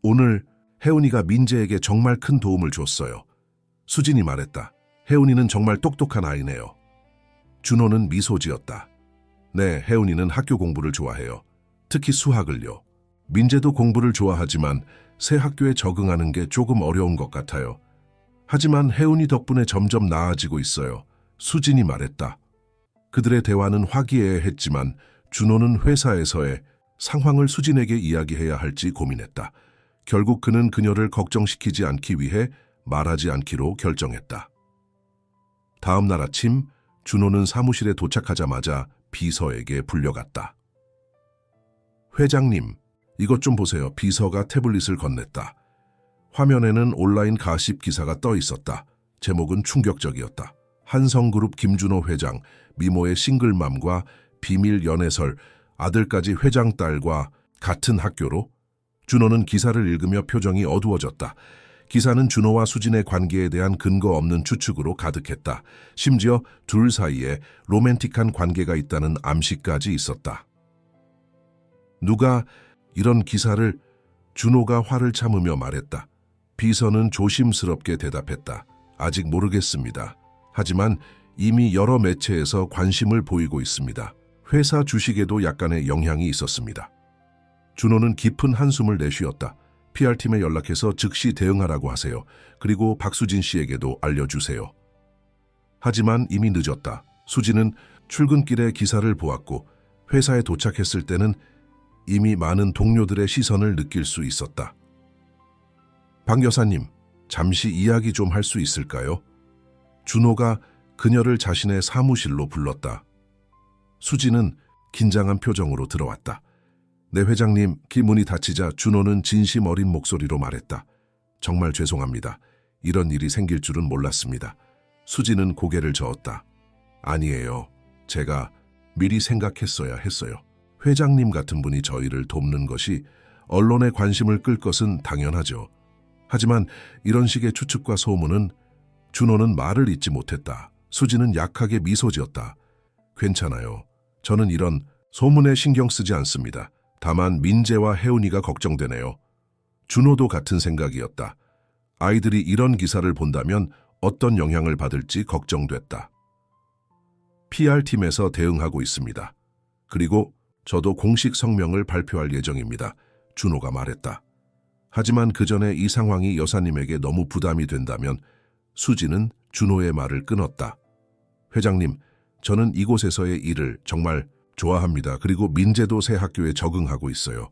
오늘 혜운이가 민재에게 정말 큰 도움을 줬어요. 수진이 말했다. 혜운이는 정말 똑똑한 아이네요. 준호는 미소 지었다. 네, 혜운이는 학교 공부를 좋아해요. 특히 수학을요. 민재도 공부를 좋아하지만 새 학교에 적응하는 게 조금 어려운 것 같아요. 하지만 혜운이 덕분에 점점 나아지고 있어요. 수진이 말했다. 그들의 대화는 화기애애했지만 준호는 회사에서의 상황을 수진에게 이야기해야 할지 고민했다. 결국 그는 그녀를 걱정시키지 않기 위해 말하지 않기로 결정했다. 다음 날 아침 준호는 사무실에 도착하자마자 비서에게 불려갔다. 회장님, 이것 좀 보세요. 비서가 태블릿을 건넸다. 화면에는 온라인 가십 기사가 떠 있었다. 제목은 충격적이었다. 한성그룹 김준호 회장, 미모의 싱글맘과 비밀 연애설, 아들까지 회장 딸과 같은 학교로? 준호는 기사를 읽으며 표정이 어두워졌다. 기사는 준호와 수진의 관계에 대한 근거 없는 추측으로 가득했다. 심지어 둘 사이에 로맨틱한 관계가 있다는 암시까지 있었다. 누가 이런 기사를? 준호가 화를 참으며 말했다. 비서는 조심스럽게 대답했다. 아직 모르겠습니다. 하지만 이미 여러 매체에서 관심을 보이고 있습니다. 회사 주식에도 약간의 영향이 있었습니다. 준호는 깊은 한숨을 내쉬었다. PR팀에 연락해서 즉시 대응하라고 하세요. 그리고 박수진 씨에게도 알려주세요. 하지만 이미 늦었다. 수진은 출근길에 기사를 보았고 회사에 도착했을 때는 이미 많은 동료들의 시선을 느낄 수 있었다. 박 여사님, 잠시 이야기 좀 할 수 있을까요? 준호가 그녀를 자신의 사무실로 불렀다. 수지는 긴장한 표정으로 들어왔다. 네 회장님, 문이 닫히자 준호는 진심 어린 목소리로 말했다. 정말 죄송합니다. 이런 일이 생길 줄은 몰랐습니다. 수지는 고개를 저었다. 아니에요. 제가 미리 생각했어야 했어요. 회장님 같은 분이 저희를 돕는 것이 언론의 관심을 끌 것은 당연하죠. 하지만 이런 식의 추측과 소문은 준호는 말을 잇지 못했다. 수지는 약하게 미소 지었다. 괜찮아요. 저는 이런 소문에 신경 쓰지 않습니다. 다만 민재와 혜운이가 걱정되네요. 준호도 같은 생각이었다. 아이들이 이런 기사를 본다면 어떤 영향을 받을지 걱정됐다. PR팀에서 대응하고 있습니다. 그리고 저도 공식 성명을 발표할 예정입니다. 준호가 말했다. 하지만 그 전에 이 상황이 여사님에게 너무 부담이 된다면 수지는 준호의 말을 끊었다. 회장님, 저는 이곳에서의 일을 정말 좋아합니다. 그리고 민재도 새 학교에 적응하고 있어요.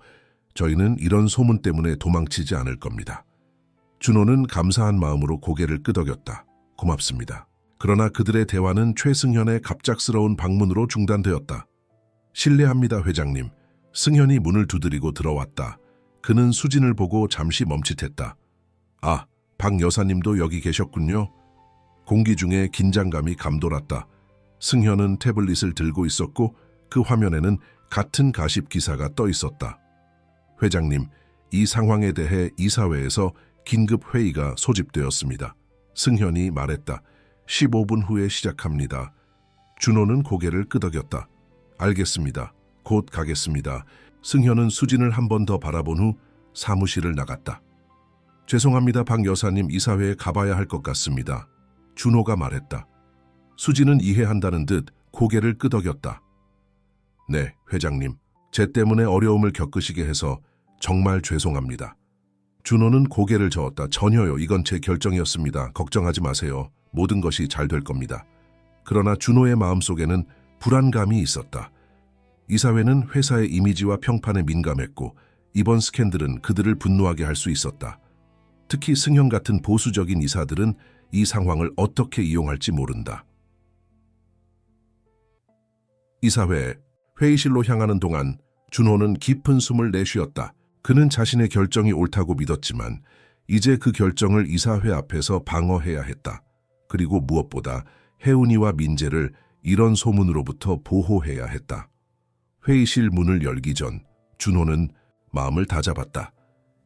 저희는 이런 소문 때문에 도망치지 않을 겁니다. 준호는 감사한 마음으로 고개를 끄덕였다. 고맙습니다. 그러나 그들의 대화는 최승현의 갑작스러운 방문으로 중단되었다. 실례합니다, 회장님. 승현이 문을 두드리고 들어왔다. 그는 수진을 보고 잠시 멈칫했다. 아, 박 여사님도 여기 계셨군요. 공기 중에 긴장감이 감돌았다. 승현은 태블릿을 들고 있었고 그 화면에는 같은 가십 기사가 떠 있었다. 회장님, 이 상황에 대해 이사회에서 긴급 회의가 소집되었습니다. 승현이 말했다. 15분 후에 시작합니다. 준호는 고개를 끄덕였다. 알겠습니다. 곧 가겠습니다. 승현은 수진을 한 번 더 바라본 후 사무실을 나갔다. 죄송합니다, 박 여사님. 이사회에 가봐야 할 것 같습니다. 준호가 말했다. 수진은 이해한다는 듯 고개를 끄덕였다. 네, 회장님. 제 때문에 어려움을 겪으시게 해서 정말 죄송합니다. 준호는 고개를 저었다. 전혀요. 이건 제 결정이었습니다. 걱정하지 마세요. 모든 것이 잘 될 겁니다. 그러나 준호의 마음속에는 불안감이 있었다. 이사회는 회사의 이미지와 평판에 민감했고 이번 스캔들은 그들을 분노하게 할 수 있었다. 특히 승현 같은 보수적인 이사들은 이 상황을 어떻게 이용할지 모른다. 이사회 회의실로 향하는 동안 준호는 깊은 숨을 내쉬었다. 그는 자신의 결정이 옳다고 믿었지만 이제 그 결정을 이사회 앞에서 방어해야 했다. 그리고 무엇보다 혜운이와 민재를 이런 소문으로부터 보호해야 했다. 회의실 문을 열기 전 준호는 마음을 다잡았다.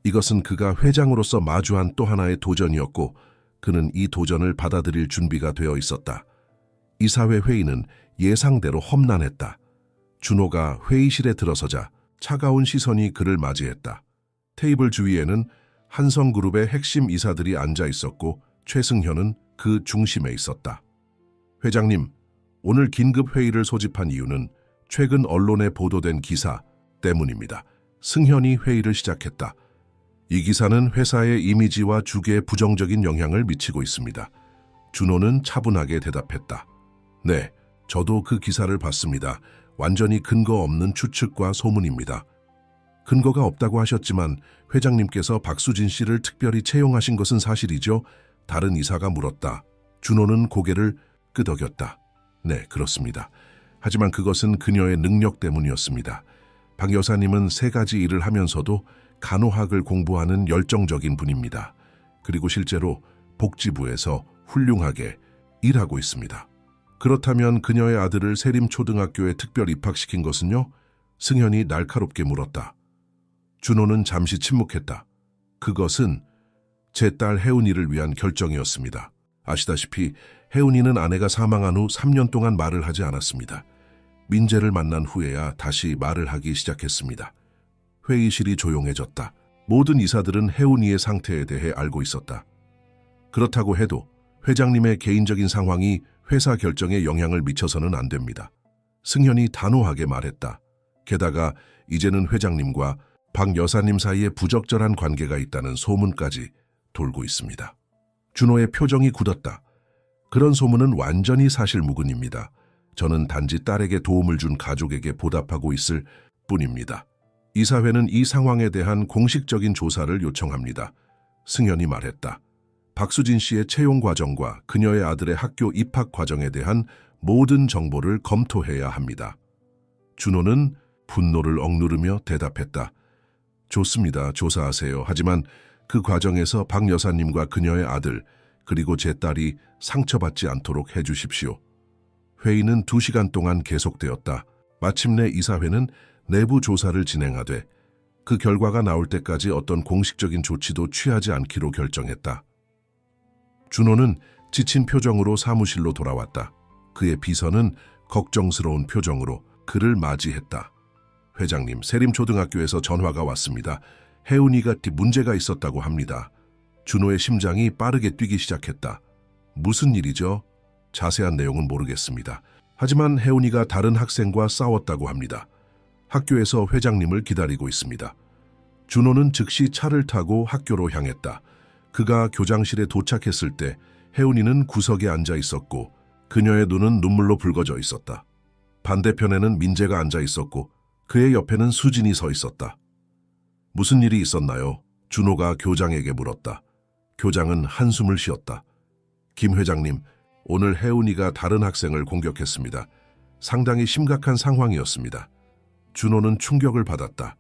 이것은 그가 회장으로서 마주한 또 하나의 도전이었고 그는 이 도전을 받아들일 준비가 되어 있었다. 이사회 회의는 예상대로 험난했다. 준호가 회의실에 들어서자 차가운 시선이 그를 맞이했다. 테이블 주위에는 한성그룹의 핵심 이사들이 앉아 있었고 최승현은 그 중심에 있었다. 회장님, 오늘 긴급 회의를 소집한 이유는 최근 언론에 보도된 기사 때문입니다. 승현이 회의를 시작했다. 이 기사는 회사의 이미지와 주계에 부정적인 영향을 미치고 있습니다. 준호는 차분하게 대답했다. 네, 저도 그 기사를 봤습니다. 완전히 근거 없는 추측과 소문입니다. 근거가 없다고 하셨지만 회장님께서 박수진 씨를 특별히 채용하신 것은 사실이죠? 다른 이사가 물었다. 준호는 고개를 끄덕였다. 네, 그렇습니다. 하지만 그것은 그녀의 능력 때문이었습니다. 박 여사님은 3가지 일을 하면서도 간호학을 공부하는 열정적인 분입니다. 그리고 실제로 복지부에서 훌륭하게 일하고 있습니다. 그렇다면 그녀의 아들을 세림초등학교에 특별 입학시킨 것은요? 승현이 날카롭게 물었다. 준호는 잠시 침묵했다. 그것은 제 딸 혜운이를 위한 결정이었습니다. 아시다시피 혜운이는 아내가 사망한 후 3년 동안 말을 하지 않았습니다. 민재를 만난 후에야 다시 말을 하기 시작했습니다. 회의실이 조용해졌다. 모든 이사들은 혜운이의 상태에 대해 알고 있었다. 그렇다고 해도 회장님의 개인적인 상황이 회사 결정에 영향을 미쳐서는 안 됩니다. 승현이 단호하게 말했다. 게다가 이제는 회장님과 박 여사님 사이에 부적절한 관계가 있다는 소문까지 돌고 있습니다. 준호의 표정이 굳었다. 그런 소문은 완전히 사실무근입니다. 저는 단지 딸에게 도움을 준 가족에게 보답하고 있을 뿐입니다. 이사회는 이 상황에 대한 공식적인 조사를 요청합니다. 승현이 말했다. 박수진 씨의 채용 과정과 그녀의 아들의 학교 입학 과정에 대한 모든 정보를 검토해야 합니다. 준호는 분노를 억누르며 대답했다. 좋습니다. 조사하세요. 하지만 그 과정에서 박 여사님과 그녀의 아들 그리고 제 딸이 상처받지 않도록 해주십시오. 회의는 2시간 동안 계속되었다. 마침내 이사회는 내부 조사를 진행하되 그 결과가 나올 때까지 어떤 공식적인 조치도 취하지 않기로 결정했다. 준호는 지친 표정으로 사무실로 돌아왔다. 그의 비서는 걱정스러운 표정으로 그를 맞이했다. 회장님, 세림초등학교에서 전화가 왔습니다. 혜운이가 문제가 있었다고 합니다. 준호의 심장이 빠르게 뛰기 시작했다. 무슨 일이죠? 자세한 내용은 모르겠습니다. 하지만 혜운이가 다른 학생과 싸웠다고 합니다. 학교에서 회장님을 기다리고 있습니다. 준호는 즉시 차를 타고 학교로 향했다. 그가 교장실에 도착했을 때 혜운이는 구석에 앉아 있었고 그녀의 눈은 눈물로 붉어져 있었다. 반대편에는 민재가 앉아 있었고 그의 옆에는 수진이 서 있었다. 무슨 일이 있었나요? 준호가 교장에게 물었다. 교장은 한숨을 쉬었다. 김 회장님, 오늘 혜운이가 다른 학생을 공격했습니다. 상당히 심각한 상황이었습니다. 준호는 충격을 받았다.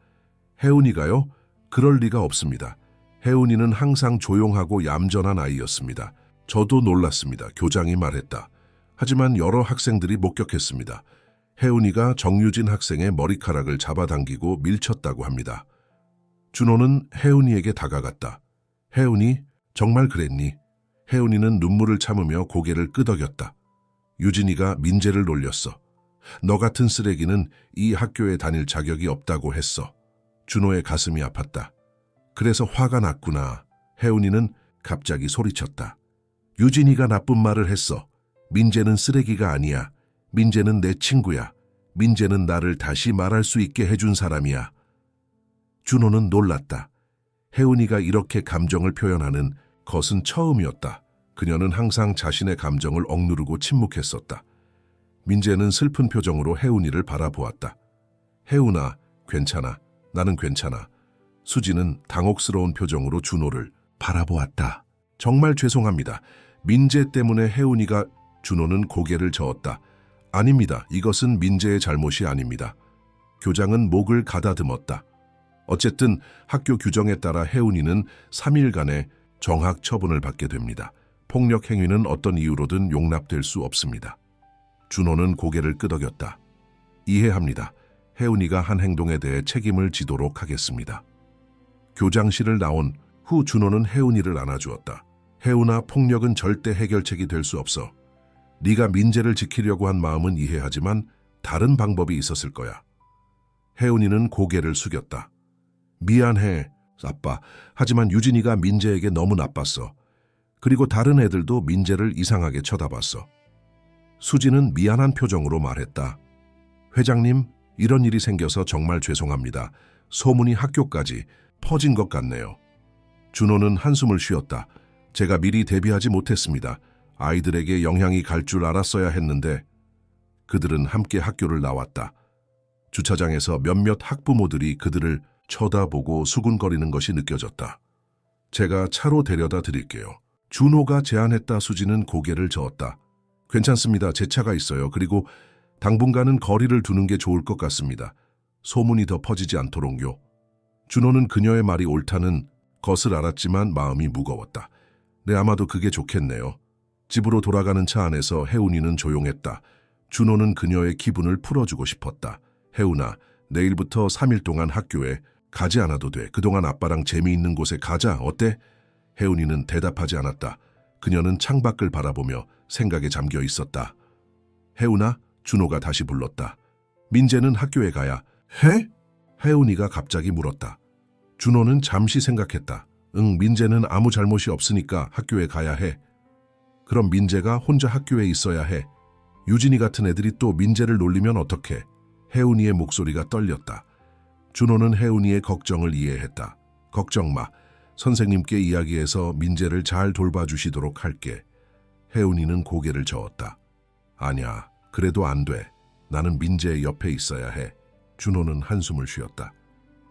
혜운이가요? 그럴 리가 없습니다. 혜운이는 항상 조용하고 얌전한 아이였습니다. 저도 놀랐습니다. 교장이 말했다. 하지만 여러 학생들이 목격했습니다. 혜운이가 정유진 학생의 머리카락을 잡아당기고 밀쳤다고 합니다. 준호는 혜운이에게 다가갔다. 혜운이, 정말 그랬니? 혜운이는 눈물을 참으며 고개를 끄덕였다. 유진이가 민재를 놀렸어. 너 같은 쓰레기는 이 학교에 다닐 자격이 없다고 했어. 준호의 가슴이 아팠다. 그래서 화가 났구나. 혜운이는 갑자기 소리쳤다. 유진이가 나쁜 말을 했어. 민재는 쓰레기가 아니야. 민재는 내 친구야. 민재는 나를 다시 말할 수 있게 해준 사람이야. 준호는 놀랐다. 혜운이가 이렇게 감정을 표현하는 것은 처음이었다. 그녀는 항상 자신의 감정을 억누르고 침묵했었다. 민재는 슬픈 표정으로 혜운이를 바라보았다. 혜운아, 괜찮아. 나는 괜찮아. 수지는 당혹스러운 표정으로 준호를 바라보았다. 정말 죄송합니다. 민재 때문에 혜운이가... 준호는 고개를 저었다. 아닙니다. 이것은 민재의 잘못이 아닙니다. 교장은 목을 가다듬었다. 어쨌든 학교 규정에 따라 혜운이는 3일간의 정학 처분을 받게 됩니다. 폭력 행위는 어떤 이유로든 용납될 수 없습니다. 준호는 고개를 끄덕였다. 이해합니다. 혜운이가 한 행동에 대해 책임을 지도록 하겠습니다. 교장실을 나온 후 준호는 혜운이를 안아주었다. 혜운아, 폭력은 절대 해결책이 될 수 없어. 네가 민재를 지키려고 한 마음은 이해하지만 다른 방법이 있었을 거야. 혜운이는 고개를 숙였다. 미안해, 아빠. 하지만 유진이가 민재에게 너무 나빴어. 그리고 다른 애들도 민재를 이상하게 쳐다봤어. 수지는 미안한 표정으로 말했다. 회장님, 이런 일이 생겨서 정말 죄송합니다. 소문이 학교까지 퍼진 것 같네요. 준호는 한숨을 쉬었다. 제가 미리 대비하지 못했습니다. 아이들에게 영향이 갈 줄 알았어야 했는데. 그들은 함께 학교를 나왔다. 주차장에서 몇몇 학부모들이 그들을 쳐다보고 수군거리는 것이 느껴졌다. 제가 차로 데려다 드릴게요. 준호가 제안했다. 수지는 고개를 저었다. 괜찮습니다. 제 차가 있어요. 그리고 당분간은 거리를 두는 게 좋을 것 같습니다. 소문이 더 퍼지지 않도록요. 준호는 그녀의 말이 옳다는 것을 알았지만 마음이 무거웠다. 네, 아마도 그게 좋겠네요. 집으로 돌아가는 차 안에서 혜운이는 조용했다. 준호는 그녀의 기분을 풀어주고 싶었다. 혜운아, 내일부터 3일 동안 학교에 가지 않아도 돼. 그동안 아빠랑 재미있는 곳에 가자. 어때? 혜운이는 대답하지 않았다. 그녀는 창밖을 바라보며 생각에 잠겨 있었다. 혜운아, 준호가 다시 불렀다. 민재는 학교에 가야 해? 혜운이가 갑자기 물었다. 준호는 잠시 생각했다. 응, 민재는 아무 잘못이 없으니까 학교에 가야 해. 그럼 민재가 혼자 학교에 있어야 해. 유진이 같은 애들이 또 민재를 놀리면 어떡해? 혜운이의 목소리가 떨렸다. 준호는 혜운이의 걱정을 이해했다. 걱정 마. 선생님께 이야기해서 민재를 잘 돌봐주시도록 할게. 혜운이는 고개를 저었다. 아니야, 그래도 안 돼. 나는 민재의 옆에 있어야 해. 준호는 한숨을 쉬었다.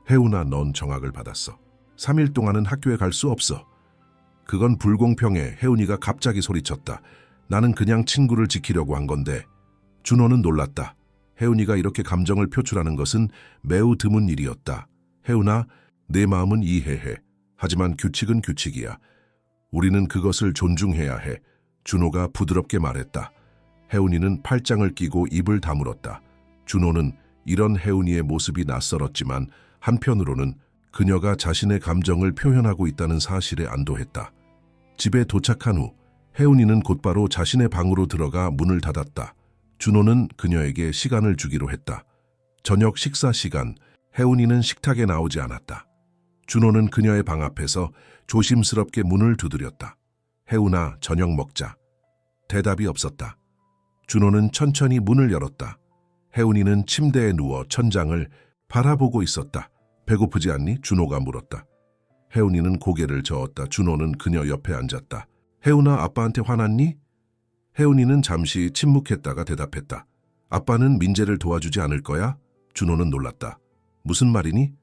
혜운아, 넌 정학을 받았어. 3일 동안은 학교에 갈 수 없어. 그건 불공평해. 혜운이가 갑자기 소리쳤다. 나는 그냥 친구를 지키려고 한 건데. 준호는 놀랐다. 혜운이가 이렇게 감정을 표출하는 것은 매우 드문 일이었다. 혜운아, 내 마음은 이해해. 하지만 규칙은 규칙이야. 우리는 그것을 존중해야 해. 준호가 부드럽게 말했다. 혜운이는 팔짱을 끼고 입을 다물었다. 준호는 이런 혜운이의 모습이 낯설었지만 한편으로는 그녀가 자신의 감정을 표현하고 있다는 사실에 안도했다. 집에 도착한 후 혜운이는 곧바로 자신의 방으로 들어가 문을 닫았다. 준호는 그녀에게 시간을 주기로 했다. 저녁 식사 시간, 혜운이는 식탁에 나오지 않았다. 준호는 그녀의 방 앞에서 조심스럽게 문을 두드렸다. 혜운아, 저녁 먹자. 대답이 없었다. 준호는 천천히 문을 열었다. 혜운이는 침대에 누워 천장을 바라보고 있었다. 배고프지 않니? 준호가 물었다. 혜운이는 고개를 저었다. 준호는 그녀 옆에 앉았다. 혜운아, 아빠한테 화났니? 혜운이는 잠시 침묵했다가 대답했다. 아빠는 민재를 도와주지 않을 거야? 준호는 놀랐다. 무슨 말이니?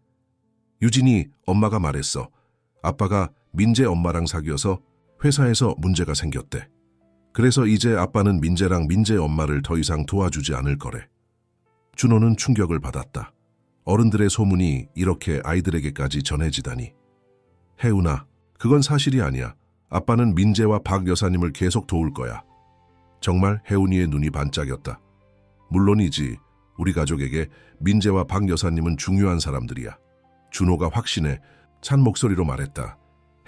유진이 엄마가 말했어. 아빠가 민재 엄마랑 사귀어서 회사에서 문제가 생겼대. 그래서 이제 아빠는 민재랑 민재 엄마를 더 이상 도와주지 않을 거래. 준호는 충격을 받았다. 어른들의 소문이 이렇게 아이들에게까지 전해지다니. 혜운아, 그건 사실이 아니야. 아빠는 민재와 박 여사님을 계속 도울 거야. 정말? 혜운이의 눈이 반짝였다. 물론이지. 우리 가족에게 민재와 박 여사님은 중요한 사람들이야. 준호가 확신에 찬 목소리로 말했다.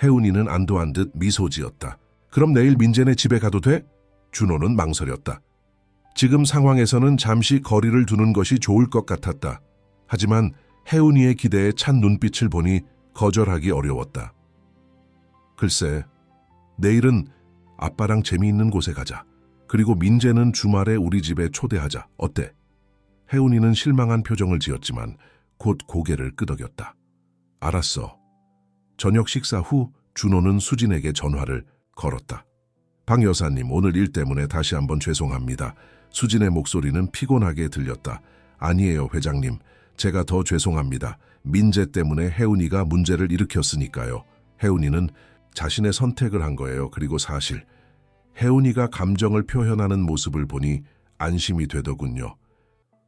혜운이는 안도한 듯 미소 지었다. 그럼 내일 민재네 집에 가도 돼? 준호는 망설였다. 지금 상황에서는 잠시 거리를 두는 것이 좋을 것 같았다. 하지만 혜운이의 기대에 찬 눈빛을 보니 거절하기 어려웠다. 글쎄, 내일은 아빠랑 재미있는 곳에 가자. 그리고 민재는 주말에 우리 집에 초대하자. 어때? 혜운이는 실망한 표정을 지었지만 곧 고개를 끄덕였다. 알았어. 저녁 식사 후 준호는 수진에게 전화를 걸었다. 박 여사님, 오늘 일 때문에 다시 한번 죄송합니다. 수진의 목소리는 피곤하게 들렸다. 아니에요, 회장님. 제가 더 죄송합니다. 민재 때문에 혜운이가 문제를 일으켰으니까요. 혜운이는 자신의 선택을 한 거예요. 그리고 사실 혜운이가 감정을 표현하는 모습을 보니 안심이 되더군요.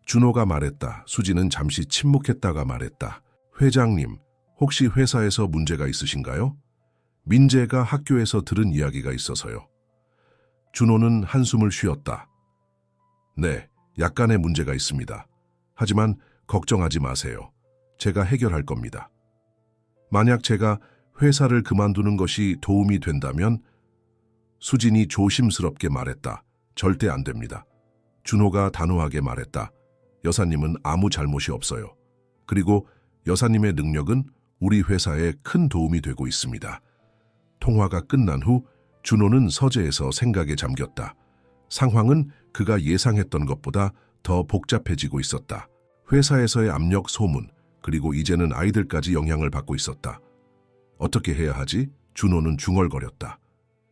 준호가 말했다. 수진은 잠시 침묵했다가 말했다. 회장님, 혹시 회사에서 문제가 있으신가요? 민재가 학교에서 들은 이야기가 있어서요. 준호는 한숨을 쉬었다. 네, 약간의 문제가 있습니다. 하지만 걱정하지 마세요. 제가 해결할 겁니다. 만약 제가 회사를 그만두는 것이 도움이 된다면? 수진이 조심스럽게 말했다. 절대 안 됩니다. 준호가 단호하게 말했다. 여사님은 아무 잘못이 없어요. 그리고 여사님의 능력은 우리 회사에 큰 도움이 되고 있습니다. 통화가 끝난 후 준호는 서재에서 생각에 잠겼다. 상황은 그가 예상했던 것보다 더 복잡해지고 있었다. 회사에서의 압력, 소문, 그리고 이제는 아이들까지 영향을 받고 있었다. 어떻게 해야 하지? 준호는 중얼거렸다.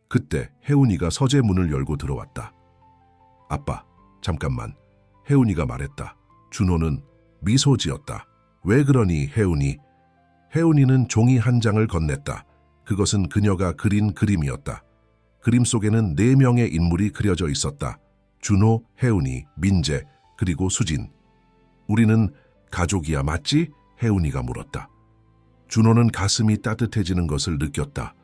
그때 혜운이가 서재 문을 열고 들어왔다. 아빠, 잠깐만. 혜운이가 말했다. 준호는 미소 지었다. 왜 그러니, 혜운이? 혜운이는 종이 한 장을 건넸다. 그것은 그녀가 그린 그림이었다. 그림 속에는 4명의 인물이 그려져 있었다. 준호, 혜운이, 민재, 그리고 수진. 우리는 가족이야, 맞지? 혜운이가 물었다. 준호는 가슴이 따뜻해지는 것을 느꼈다.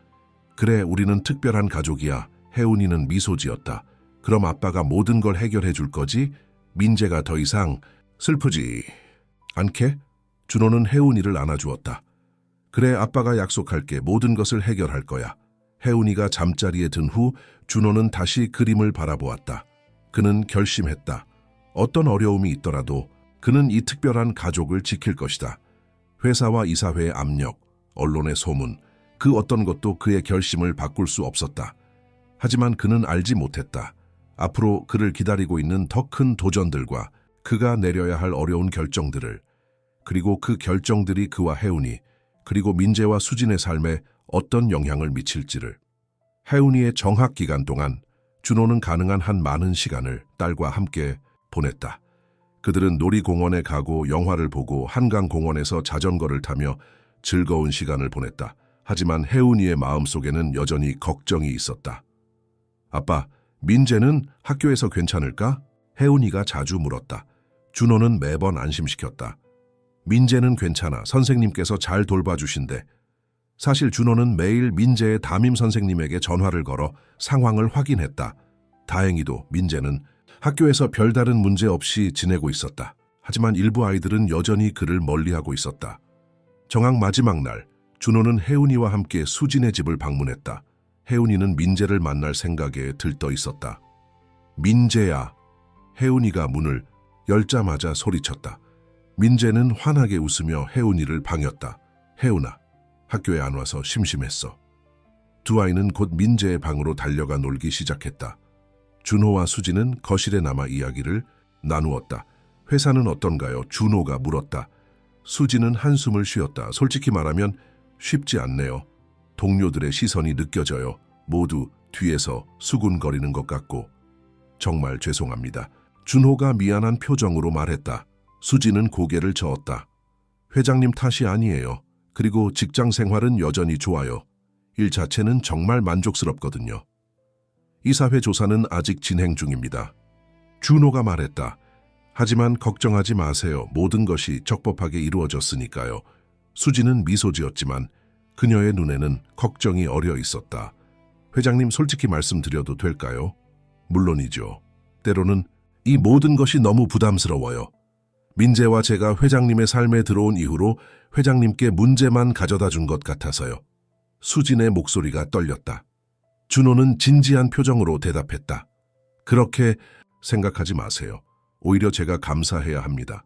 그래, 우리는 특별한 가족이야. 혜운이는 미소 지었다. 그럼 아빠가 모든 걸 해결해 줄 거지? 민재가 더 이상 슬프지 않게? 준호는 혜운이를 안아주었다. 그래, 아빠가 약속할게. 모든 것을 해결할 거야. 혜운이가 잠자리에 든 후 준호는 다시 그림을 바라보았다. 그는 결심했다. 어떤 어려움이 있더라도 그는 이 특별한 가족을 지킬 것이다. 회사와 이사회의 압력, 언론의 소문, 그 어떤 것도 그의 결심을 바꿀 수 없었다. 하지만 그는 알지 못했다. 앞으로 그를 기다리고 있는 더 큰 도전들과 그가 내려야 할 어려운 결정들을, 그리고 그 결정들이 그와 혜운이, 그리고 민재와 수진의 삶에 어떤 영향을 미칠지를. 혜운이의 정학 기간 동안 준호는 가능한 한 많은 시간을 딸과 함께 보냈다. 그들은 놀이공원에 가고 영화를 보고 한강공원에서 자전거를 타며 즐거운 시간을 보냈다. 하지만 혜운이의 마음속에는 여전히 걱정이 있었다. 아빠, 민재는 학교에서 괜찮을까? 혜운이가 자주 물었다. 준호는 매번 안심시켰다. 민재는 괜찮아. 선생님께서 잘 돌봐주신대. 사실 준호는 매일 민재의 담임 선생님에게 전화를 걸어 상황을 확인했다. 다행히도 민재는 학교에서 별다른 문제 없이 지내고 있었다. 하지만 일부 아이들은 여전히 그를 멀리하고 있었다. 정학 마지막 날, 준호는 혜운이와 함께 수진의 집을 방문했다. 혜운이는 민재를 만날 생각에 들떠 있었다. 민재야. 혜운이가 문을 열자마자 소리쳤다. 민재는 환하게 웃으며 혜운이를 반겼다. 혜운아, 학교에 안 와서 심심했어. 두 아이는 곧 민재의 방으로 달려가 놀기 시작했다. 준호와 수진은 거실에 남아 이야기를 나누었다. 회사는 어떤가요? 준호가 물었다. 수진은 한숨을 쉬었다. 솔직히 말하면 쉽지 않네요. 동료들의 시선이 느껴져요. 모두 뒤에서 수군거리는 것 같고. 정말 죄송합니다. 준호가 미안한 표정으로 말했다. 수진은 고개를 저었다. 회장님 탓이 아니에요. 그리고 직장 생활은 여전히 좋아요. 일 자체는 정말 만족스럽거든요. 이사회 조사는 아직 진행 중입니다. 준호가 말했다. 하지만 걱정하지 마세요. 모든 것이 적법하게 이루어졌으니까요. 수진은 미소 지었지만 그녀의 눈에는 걱정이 어려 있었다. 회장님, 솔직히 말씀드려도 될까요? 물론이죠. 때로는 이 모든 것이 너무 부담스러워요. 민재와 제가 회장님의 삶에 들어온 이후로 회장님께 문제만 가져다 준 것 같아서요. 수진의 목소리가 떨렸다. 준호는 진지한 표정으로 대답했다. 그렇게 생각하지 마세요. 오히려 제가 감사해야 합니다.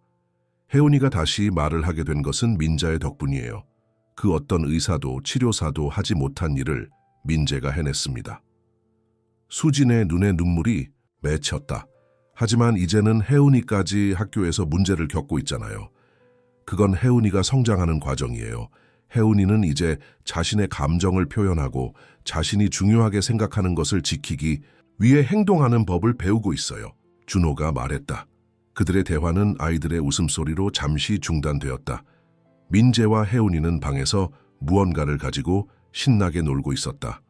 혜운이가 다시 말을 하게 된 것은 민자의 덕분이에요. 그 어떤 의사도 치료사도 하지 못한 일을 민재가 해냈습니다. 수진의 눈에 눈물이 맺혔다. 하지만 이제는 혜운이까지 학교에서 문제를 겪고 있잖아요. 그건 혜운이가 성장하는 과정이에요. 혜운이는 이제 자신의 감정을 표현하고 자신이 중요하게 생각하는 것을 지키기 위해 행동하는 법을 배우고 있어요. 준호가 말했다. 그들의 대화는 아이들의 웃음소리로 잠시 중단되었다. 민재와 혜운이는 방에서 무언가를 가지고 신나게 놀고 있었다.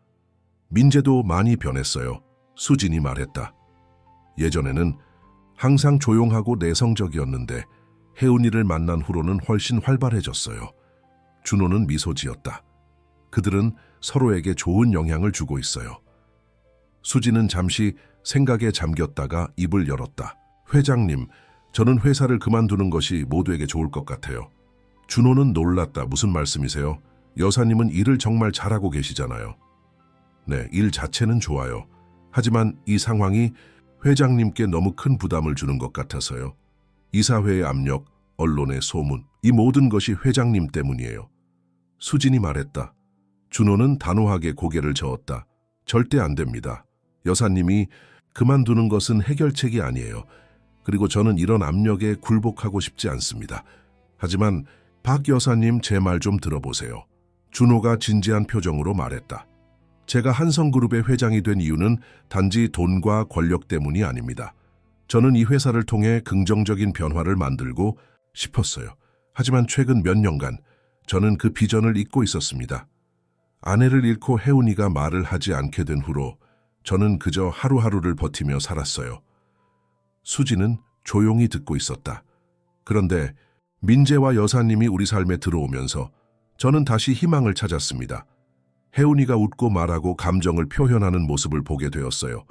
민재도 많이 변했어요. 수진이 말했다. 예전에는 항상 조용하고 내성적이었는데 혜운이를 만난 후로는 훨씬 활발해졌어요. 준호는 미소 지었다. 그들은 서로에게 좋은 영향을 주고 있어요. 수진은 잠시 생각에 잠겼다가 입을 열었다. 회장님, 저는 회사를 그만두는 것이 모두에게 좋을 것 같아요. 준호는 놀랐다. 무슨 말씀이세요? 여사님은 일을 정말 잘하고 계시잖아요. 네, 일 자체는 좋아요. 하지만 이 상황이 회장님께 너무 큰 부담을 주는 것 같아서요. 이사회의 압력, 언론의 소문, 이 모든 것이 회장님 때문이에요. 수진이 말했다. 준호는 단호하게 고개를 저었다. 절대 안 됩니다. 여사님이 그만두는 것은 해결책이 아니에요. 그리고 저는 이런 압력에 굴복하고 싶지 않습니다. 하지만 박 여사님, 제 말 좀 들어보세요. 준호가 진지한 표정으로 말했다. 제가 한성그룹의 회장이 된 이유는 단지 돈과 권력 때문이 아닙니다. 저는 이 회사를 통해 긍정적인 변화를 만들고 싶었어요. 하지만 최근 몇 년간 저는 그 비전을 잊고 있었습니다. 아내를 잃고 혜운이가 말을 하지 않게 된 후로 저는 그저 하루하루를 버티며 살았어요. 수지는 조용히 듣고 있었다. 그런데 민재와 여사님이 우리 삶에 들어오면서 저는 다시 희망을 찾았습니다. 혜운이가 웃고 말하고 감정을 표현하는 모습을 보게 되었어요.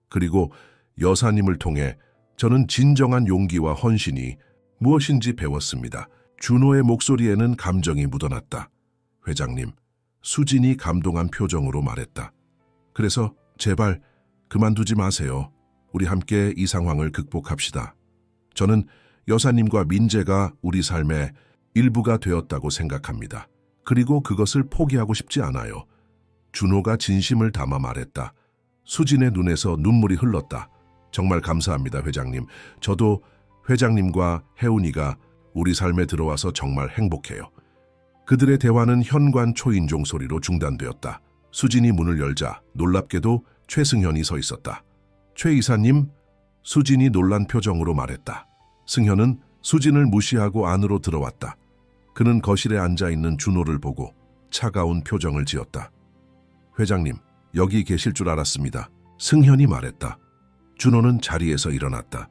그리고 여사님을 통해 저는 진정한 용기와 헌신이 무엇인지 배웠습니다. 준호의 목소리에는 감정이 묻어났다. 회장님, 수진이 감동한 표정으로 말했다. 그래서 제발 그만두지 마세요. 우리 함께 이 상황을 극복합시다. 저는 여사님과 민재가 우리 삶의 일부가 되었다고 생각합니다. 그리고 그것을 포기하고 싶지 않아요. 준호가 진심을 담아 말했다. 수진의 눈에서 눈물이 흘렀다. 정말 감사합니다, 회장님. 저도 회장님과 혜운이가 우리 삶에 들어와서 정말 행복해요. 그들의 대화는 현관 초인종 소리로 중단되었다. 수진이 문을 열자 놀랍게도 최승현이 서 있었다. 최 이사님, 수진이 놀란 표정으로 말했다. 승현은 수진을 무시하고 안으로 들어왔다. 그는 거실에 앉아있는 준호를 보고 차가운 표정을 지었다. 회장님, 여기 계실 줄 알았습니다. 승현이 말했다. 준호는 자리에서 일어났다.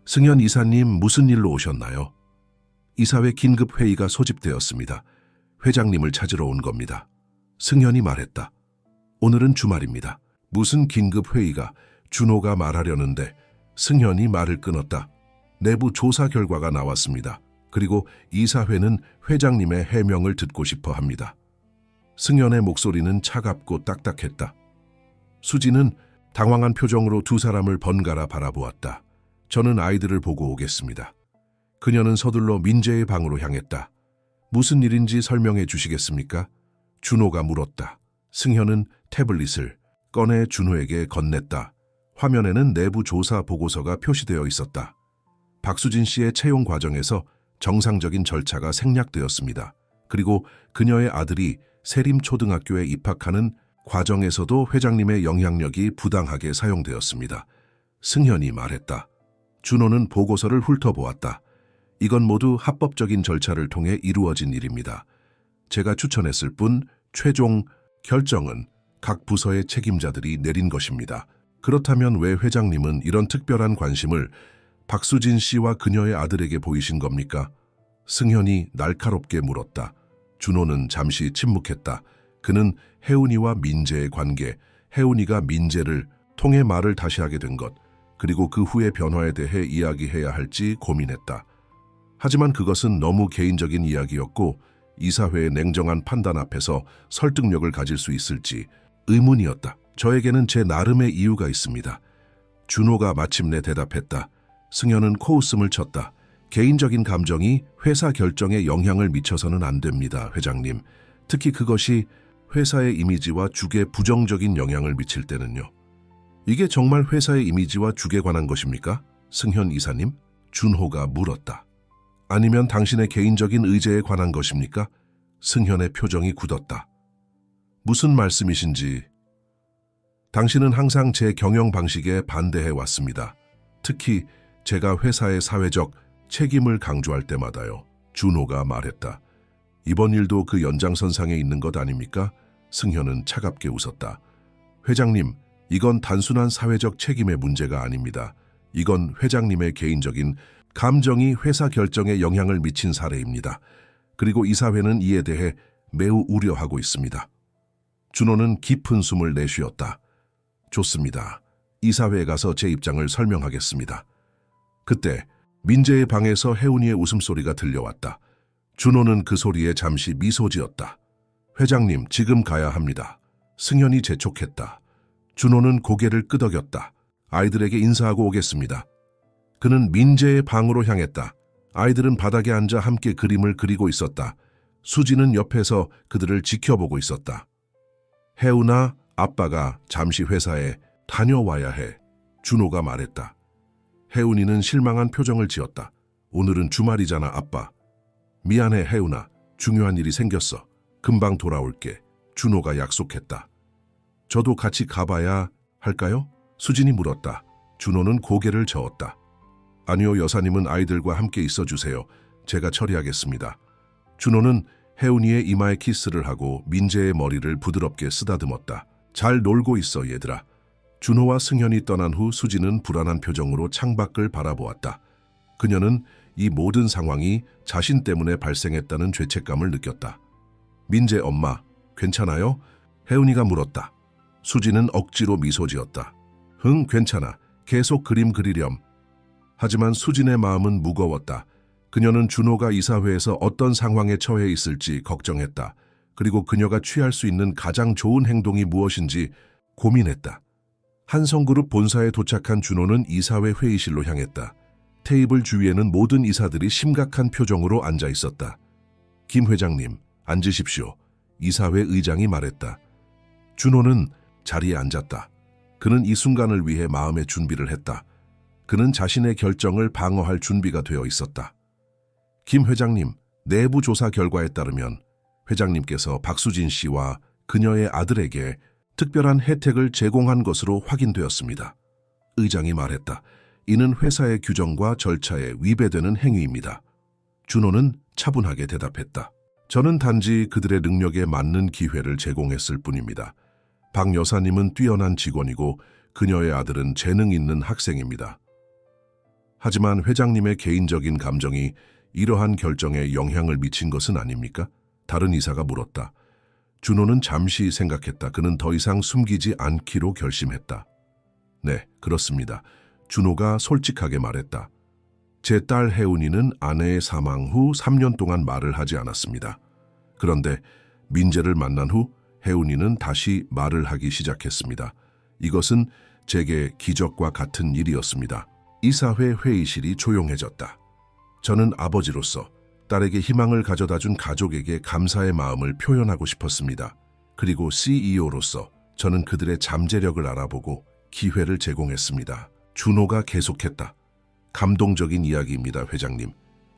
승현 이사님, 무슨 일로 오셨나요? 이사회 긴급 회의가 소집되었습니다. 회장님을 찾으러 온 겁니다. 승현이 말했다. 오늘은 주말입니다. 무슨 긴급 회의가? 준호가 말하려는데 승현이 말을 끊었다. 내부 조사 결과가 나왔습니다. 그리고 이사회는 회장님의 해명을 듣고 싶어 합니다. 승현의 목소리는 차갑고 딱딱했다. 수지는 당황한 표정으로 두 사람을 번갈아 바라보았다. 저는 아이들을 보고 오겠습니다. 그녀는 서둘러 민재의 방으로 향했다. 무슨 일인지 설명해 주시겠습니까? 준호가 물었다. 승현은 태블릿을 꺼내 준호에게 건넸다. 화면에는 내부 조사 보고서가 표시되어 있었다. 박수진 씨의 채용 과정에서 정상적인 절차가 생략되었습니다. 그리고 그녀의 아들이 세림초등학교에 입학하는 과정에서도 회장님의 영향력이 부당하게 사용되었습니다. 승현이 말했다. 준호는 보고서를 훑어보았다. 이건 모두 합법적인 절차를 통해 이루어진 일입니다. 제가 추천했을 뿐 최종 결정은 각 부서의 책임자들이 내린 것입니다. 그렇다면 왜 회장님은 이런 특별한 관심을 박수진 씨와 그녀의 아들에게 보이신 겁니까? 승현이 날카롭게 물었다. 준호는 잠시 침묵했다. 그는 혜운이와 민재의 관계, 혜운이가 민재를 통해 말을 다시 하게 된 것, 그리고 그 후의 변화에 대해 이야기해야 할지 고민했다. 하지만 그것은 너무 개인적인 이야기였고 이사회의 냉정한 판단 앞에서 설득력을 가질 수 있을지 의문이었다. 저에게는 제 나름의 이유가 있습니다. 준호가 마침내 대답했다. 승현은 코웃음을 쳤다. 개인적인 감정이 회사 결정에 영향을 미쳐서는 안 됩니다, 회장님. 특히 그것이 회사의 이미지와 죽에 부정적인 영향을 미칠 때는요. 이게 정말 회사의 이미지와 죽에 관한 것입니까? 승현 이사님? 준호가 물었다. 아니면 당신의 개인적인 의제에 관한 것입니까? 승현의 표정이 굳었다. 무슨 말씀이신지. 당신은 항상 제 경영 방식에 반대해 왔습니다. 특히 제가 회사의 사회적 책임을 강조할 때마다요. 준호가 말했다. 이번 일도 그 연장선상에 있는 것 아닙니까? 승현은 차갑게 웃었다. 회장님, 이건 단순한 사회적 책임의 문제가 아닙니다. 이건 회장님의 개인적인 감정이 회사 결정에 영향을 미친 사례입니다. 그리고 이사회는 이에 대해 매우 우려하고 있습니다. 준호는 깊은 숨을 내쉬었다. 좋습니다. 이사회에 가서 제 입장을 설명하겠습니다. 그때 민재의 방에서 혜운이의 웃음소리가 들려왔다. 준호는 그 소리에 잠시 미소 지었다. 회장님, 지금 가야 합니다. 승현이 재촉했다. 준호는 고개를 끄덕였다. 아이들에게 인사하고 오겠습니다. 그는 민재의 방으로 향했다. 아이들은 바닥에 앉아 함께 그림을 그리고 있었다. 수지는 옆에서 그들을 지켜보고 있었다. 혜운아, 아빠가 잠시 회사에 다녀와야 해. 준호가 말했다. 혜운이는 실망한 표정을 지었다. 오늘은 주말이잖아, 아빠. 미안해, 혜운아. 중요한 일이 생겼어. 금방 돌아올게. 준호가 약속했다. 저도 같이 가봐야 할까요? 수진이 물었다. 준호는 고개를 저었다. 아니요, 여사님은 아이들과 함께 있어주세요. 제가 처리하겠습니다. 준호는 혜운이의 이마에 키스를 하고 민재의 머리를 부드럽게 쓰다듬었다. 잘 놀고 있어, 얘들아. 준호와 승현이 떠난 후 수지는 불안한 표정으로 창밖을 바라보았다. 그녀는 이 모든 상황이 자신 때문에 발생했다는 죄책감을 느꼈다. 민재 엄마, 괜찮아요? 혜운이가 물었다. 수지는 억지로 미소 지었다. 응, 괜찮아. 계속 그림 그리렴. 하지만 수진의 마음은 무거웠다. 그녀는 준호가 이사회에서 어떤 상황에 처해 있을지 걱정했다. 그리고 그녀가 취할 수 있는 가장 좋은 행동이 무엇인지 고민했다. 한성그룹 본사에 도착한 준호는 이사회 회의실로 향했다. 테이블 주위에는 모든 이사들이 심각한 표정으로 앉아 있었다. 김 회장님, 앉으십시오. 이사회 의장이 말했다. 준호는 자리에 앉았다. 그는 이 순간을 위해 마음의 준비를 했다. 그는 자신의 결정을 방어할 준비가 되어 있었다. 김 회장님, 내부 조사 결과에 따르면 회장님께서 박수진 씨와 그녀의 아들에게 특별한 혜택을 제공한 것으로 확인되었습니다. 의장이 말했다. 이는 회사의 규정과 절차에 위배되는 행위입니다. 준호는 차분하게 대답했다. 저는 단지 그들의 능력에 맞는 기회를 제공했을 뿐입니다. 박 여사님은 뛰어난 직원이고 그녀의 아들은 재능 있는 학생입니다. 하지만 회장님의 개인적인 감정이 이러한 결정에 영향을 미친 것은 아닙니까? 다른 이사가 물었다. 준호는 잠시 생각했다. 그는 더 이상 숨기지 않기로 결심했다. 네, 그렇습니다. 준호가 솔직하게 말했다. 제 딸 혜운이는 아내의 사망 후 3년 동안 말을 하지 않았습니다. 그런데 민재를 만난 후 혜운이는 다시 말을 하기 시작했습니다. 이것은 제게 기적과 같은 일이었습니다. 이사회 회의실이 조용해졌다. 저는 아버지로서 딸에게 희망을 가져다준 가족에게 감사의 마음을 표현하고 싶었습니다. 그리고 CEO로서 저는 그들의 잠재력을 알아보고 기회를 제공했습니다. 준호가 계속했다. 감동적인 이야기입니다, 회장님.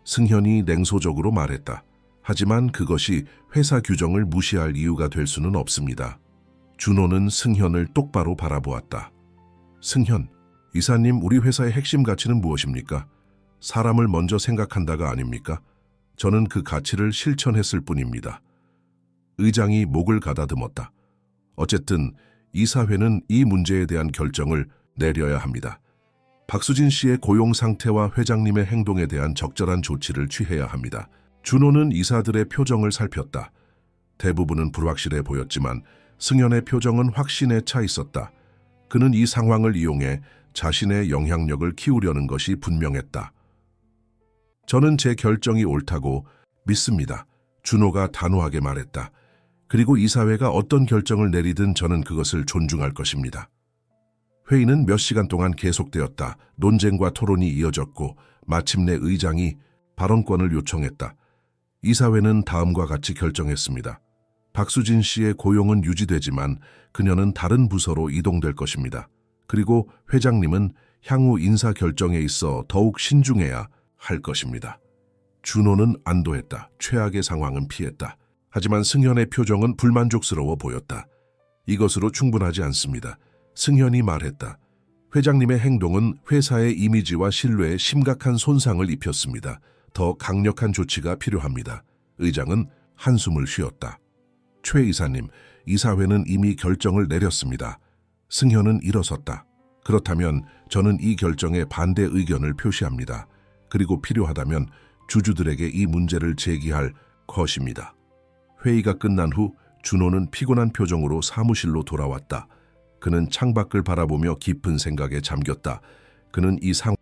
승현이 냉소적으로 말했다. 하지만 그것이 회사 규정을 무시할 이유가 될 수는 없습니다. 준호는 승현을 똑바로 바라보았다. 승현, 이사님, 우리 회사의 핵심 가치는 무엇입니까? 사람을 먼저 생각한다가 아닙니까? 저는 그 가치를 실천했을 뿐입니다. 의장이 목을 가다듬었다. 어쨌든 이사회는 이 문제에 대한 결정을 내려야 합니다. 박수진 씨의 고용 상태와 회장님의 행동에 대한 적절한 조치를 취해야 합니다. 준호는 이사들의 표정을 살폈다. 대부분은 불확실해 보였지만 승현의 표정은 확신에 차 있었다. 그는 이 상황을 이용해 자신의 영향력을 키우려는 것이 분명했다. 저는 제 결정이 옳다고 믿습니다. 준호가 단호하게 말했다. 그리고 이사회가 어떤 결정을 내리든 저는 그것을 존중할 것입니다. 회의는 몇 시간 동안 계속되었다. 논쟁과 토론이 이어졌고 마침내 의장이 발언권을 요청했다. 이사회는 다음과 같이 결정했습니다. 박수진 씨의 고용은 유지되지만 그녀는 다른 부서로 이동될 것입니다. 그리고 회장님은 향후 인사 결정에 있어 더욱 신중해야 할 것입니다. 준호는 안도했다. 최악의 상황은 피했다. 하지만 승현의 표정은 불만족스러워 보였다. 이것으로 충분하지 않습니다. 승현이 말했다. 회장님의 행동은 회사의 이미지와 신뢰에 심각한 손상을 입혔습니다. 더 강력한 조치가 필요합니다. 의장은 한숨을 쉬었다. 최 이사님, 이사회는 이미 결정을 내렸습니다. 승현은 일어섰다. 그렇다면 저는 이 결정에 반대 의견을 표시합니다. 그리고 필요하다면 주주들에게 이 문제를 제기할 것입니다. 회의가 끝난 후 준호는 피곤한 표정으로 사무실로 돌아왔다. 그는 창밖을 바라보며 깊은 생각에 잠겼다. 그는 이 상황